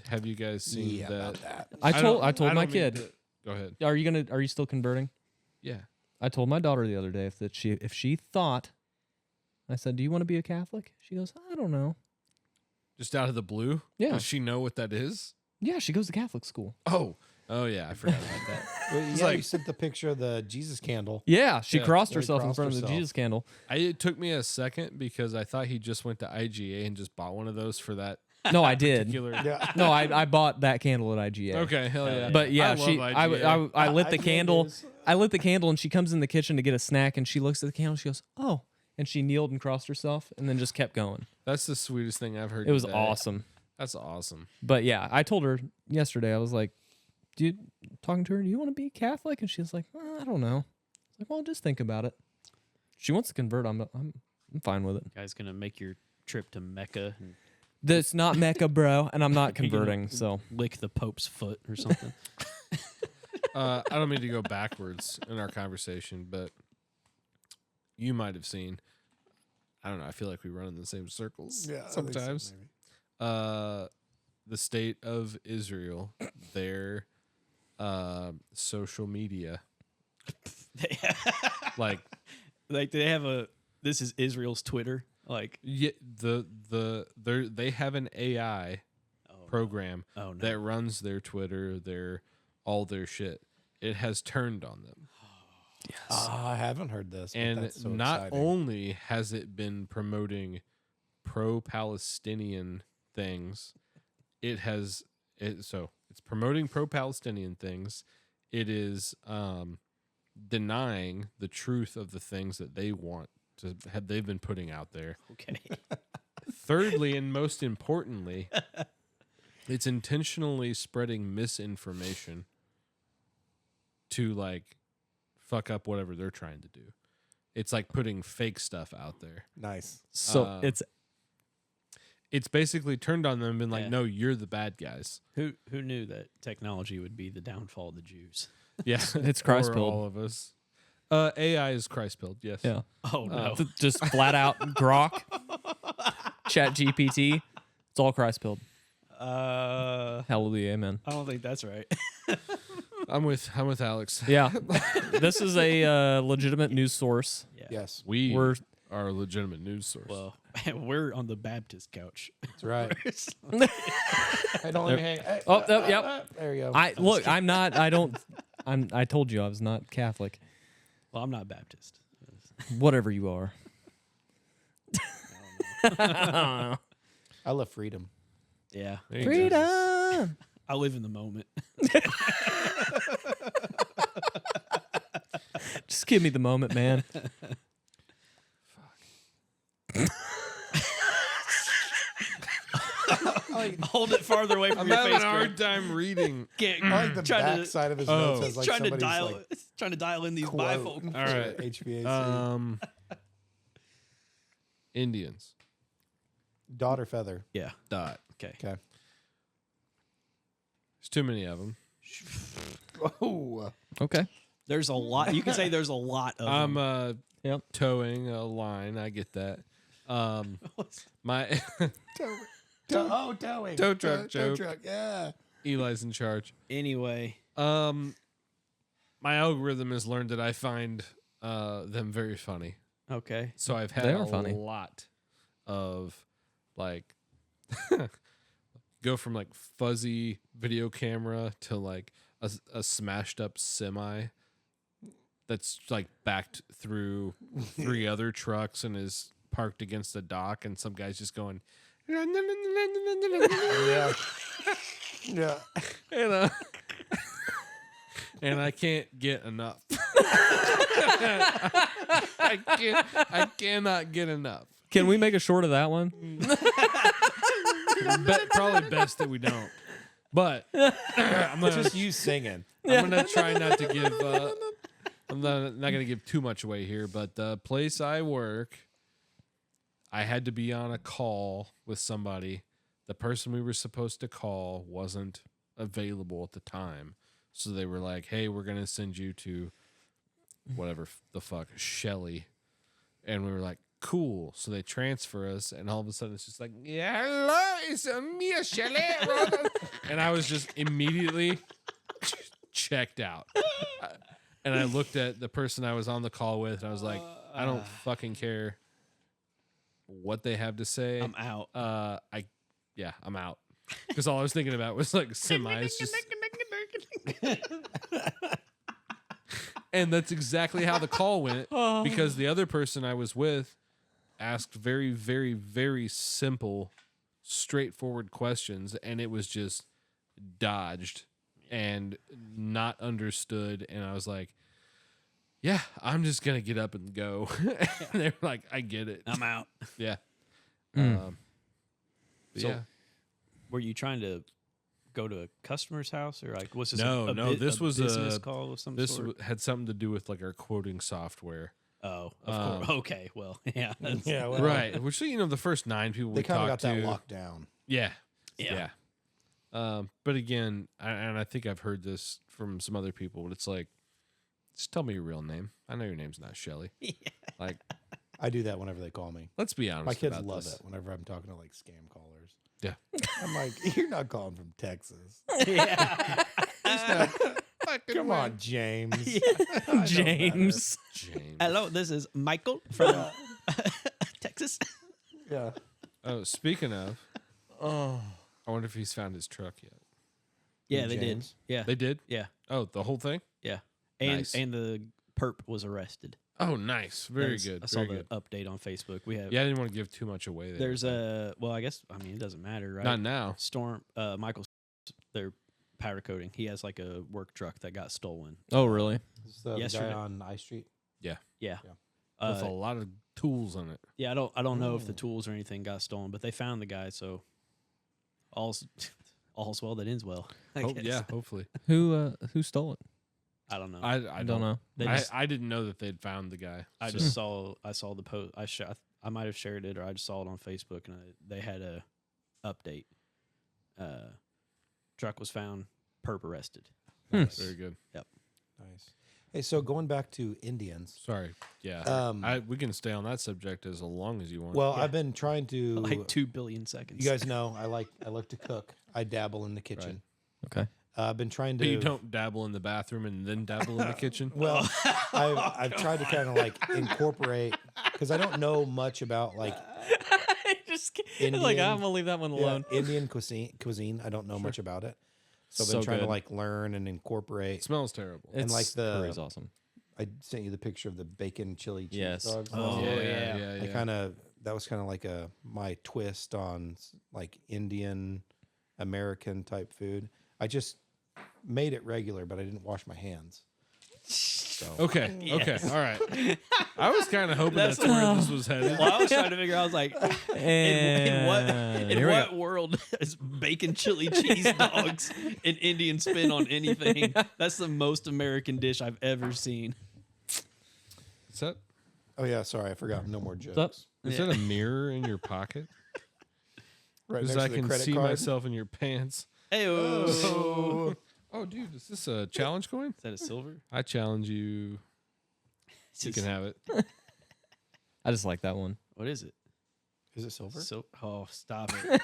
Have you guys seen Yeah, that? about that. I told don't my mean kid. to- go ahead. Are you still converting? Yeah. I told my daughter the other day if she thought, I said, "Do you want to be a Catholic?" She goes, "I don't know." Just out of the blue? Yeah. Does she know what that is? Yeah, she goes to Catholic school. Oh yeah, I forgot about that. Well, It's yeah, like- you sent the picture of the Jesus candle. Yeah, she Yeah. crossed She herself in crossed front of the herself. Jesus candle. It took me a second because I thought he just went to IGA and just bought one of those for that No, I did. particular. Yeah. No, I bought that candle at IGA. Okay, hell yeah. But yeah, I love she IGA. I lit the IGA candle. news. I lit the candle and she comes in the kitchen to get a snack and she looks at the candle. She goes, "Oh," and she kneeled and crossed herself and then just kept going. That's the sweetest thing I've heard. It was today. awesome. That's awesome. But yeah, I told her yesterday. I was like, "Dude, talking to her, do you want to be Catholic?" And she's like, "I don't know." I was like, "Well, just think about it." She wants to convert. I'm fine with it. Guys, gonna make your trip to Mecca and That's not Mecca, bro, and I'm not You're gonna converting. So lick the Pope's foot or something. I don't mean to go backwards in our conversation, but you might have seen. I don't know. I feel like we run in the same circles Yeah, I think so, sometimes. maybe. The state of Israel, their social media, like Like they have this is Israel's Twitter. Like yeah, they have an AI program oh no. that runs their Twitter, all their shit. It has turned on them. I haven't heard this. But And that's so not exciting. only has it been promoting pro-Palestinian things, so it's promoting pro-Palestinian things. It is denying the truth of the things that they want to have. They've been putting out there. Okay. Thirdly, and most importantly, it's intentionally spreading misinformation to like fuck up whatever they're trying to do. It's like putting fake stuff out there. Nice. so It's basically turned on them and been like, Yeah. no, you're the bad guys. Who knew that technology would be the downfall of the Jews? Yeah. It's Christ Or pilled. all of us. AI is Christ pilled, yes. yeah, Oh no. just flat out Grok, Chat GPT. It's all Christ pilled. Hallelujah, amen. I don't think that's right. I'm with Alex. Yeah, this is a legitimate news source. Yeah. Yes, We We're are a legitimate news source. Well, we're on the Baptist couch. that's right. I don't There- hang. Oh, yep. There you go. I look. I'm not. I don't. I told you I was not Catholic. Well, I'm not Baptist. Whatever you are. I love freedom. Yeah. There you go. Freedom. I live in the moment. Just give me the moment, man. Hold it farther away from I'm your having face. a hard Greg. time reading. Get, I like the trying back side of his Oh. notes has like trying to somebody's dial like trying to dial in these quote bifocals. for All right. HVAC. Indians. Daughter feather. Yeah. Dot. Okay. Okay. There's too many of them. Oh, Okay. There's a lot. You can say there's a lot of I'm them. Yep. towing a line. I get that. My towing. Tow truck Tow joke. truck. Yeah. Eli's in charge. Anyway, My algorithm has learned that I find them very funny. okay. So I've had They a are funny. lot of like go from like fuzzy video camera to like a smashed up semi that's like backed through 3 other trucks and is parked against the dock, and some guy's just going, Yeah. Yeah. and, and I can't get enough. I cannot get enough. Can we make a short of that one? Probably best that we don't. But I'm gonna Just you singing. I'm gonna try not to give. I'm not gonna give too much away here. But the place I work, I had to be on a call with somebody. The person we were supposed to call wasn't available at the time, so they were like, "Hey, we're gonna send you to whatever the fuck, Shelly," and we were like, "Cool." So they transfer us, and all of a sudden it's just like, "Yeah, hello, it's me, Shelly," and I was just immediately checked out. And I looked at the person I was on the call with, and I was like, "I don't fucking care what they have to say. I'm out. I'm out." Because all I was thinking about was like semis. And that's exactly how the call went, because the other person I was with asked very, very, very simple, straightforward questions, and it was just dodged and not understood. And I was like, yeah, I'm just going to get up and go. And they were like, I get it. I'm out. Yeah. Mm. But So- yeah. Were you trying to go to a customer's house, or like was this No, this a was business a- call of some This sort? had something to do with like our quoting software. Oh, of course. Okay, well, yeah, that's- Yeah. Well, Right. Which, the first 9 people They we kind of got talked that to. locked down. Yeah. yeah. But again, and I think I've heard this from some other people, but it's like, just tell me your real name. I know your name's not Shelly. Like, I do that whenever they call me. let's be honest. My kids about love this. it whenever I'm talking to like scam callers. Yeah. I'm like, you're not calling from Texas. Yeah. Come on, James. James. James. Hello, this is Michael from Texas. Yeah. Oh, speaking of, Oh. I wonder if he's found his truck yet. Yeah, they James? did. Yeah, They did? yeah, Oh, the whole thing? yeah. And Nice. and the perp was arrested. Oh, nice. Very That's- good. I saw Very the good. update on Facebook. We have Yeah, I didn't want to give too much away there. there's a well, I guess it doesn't matter, right? Not now. Storm Michael, their powder coating. He has like a work truck that got stolen. Oh, really? Is the guy Yesterday. on I Street? Yeah. With a lot of tools on it. Yeah, I don't know if the Ooh. tools or anything got stolen, but they found the guy, so all's well that ends well. I Oh, guess. yeah, hopefully. Who stole it? I don't know. I don't know. They I, just- I didn't know that they'd found the guy. I so- just saw the post. I might have shared it, or I just saw it on Facebook, and they had a update. Truck was found, perp arrested. Nice. Very good. Nice. Hey, so going back to Indians. Sorry. Yeah. We can stay on that subject as long as you want. Well, Yeah. I've been trying to. Like 2 billion seconds. You guys know I like to cook. I dabble in the kitchen. Okay. I've been trying to. But you don't dabble in the bathroom and then dabble in the kitchen? Well, I've tried to kind of like incorporate because I don't know much about like Just Indian- like I'm gonna leave that one alone. Indian cuisine. I don't know much about it, so I've been So trying to good. like learn and It incorporate. smells terrible. And like the- curry's awesome. I sent you the picture of the bacon chili cheese Yes. dogs. Oh, yeah. I kind of that was kind of like my twist on like Indian American type food. I just made it regular, but I didn't wash my hands. So Okay. Yes. Okay. All right. I was kind of hoping that's where this was headed. Well, I was trying to figure. I was like, in Here we what world is bacon chili cheese dogs an Indian spin on anything? That's the most American dish I've ever seen. Is that oh yeah, sorry, I forgot. No more jokes. up? is that a mirror in your pocket? Right Because next I to the can credit see card. myself in your pants. Hey, Oh. Oh, dude, is this a challenge coin? Is that a silver? I challenge you. It's You just- can have it. I just like that one. What is it? Is it silver? So, oh, stop it.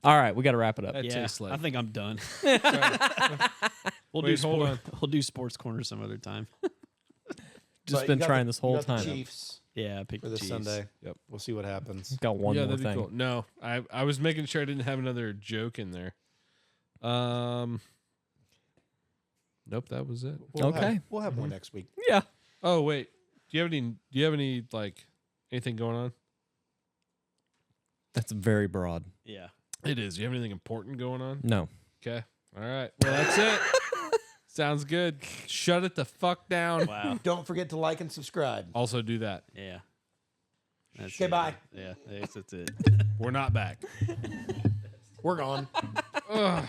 All right, we got to wrap it up. That Yeah, tastes like. I think I'm done. Sorry. We'll Wait, do hold on. We'll do sports corner some other time. Just But been you got trying the- this you whole got the time. Chiefs Yeah, I picked for the this Chiefs. Sunday. Yep. We'll see what happens. Got one Yeah, more that'd be thing. cool. No, I was making sure I didn't have another joke in there. Nope, that was it. Okay. We'll have more next week. Yeah. Oh wait, do you have any like anything going on? That's very broad. Yeah. It is. Do you have anything important going on? No. Okay. All right. Well, that's it. Sounds good. Shut it the fuck down. Wow. Don't forget to like and subscribe. Also do that. Yeah. That's Okay, it. bye. Yeah, that's it. We're not back. We're gone. Ugh.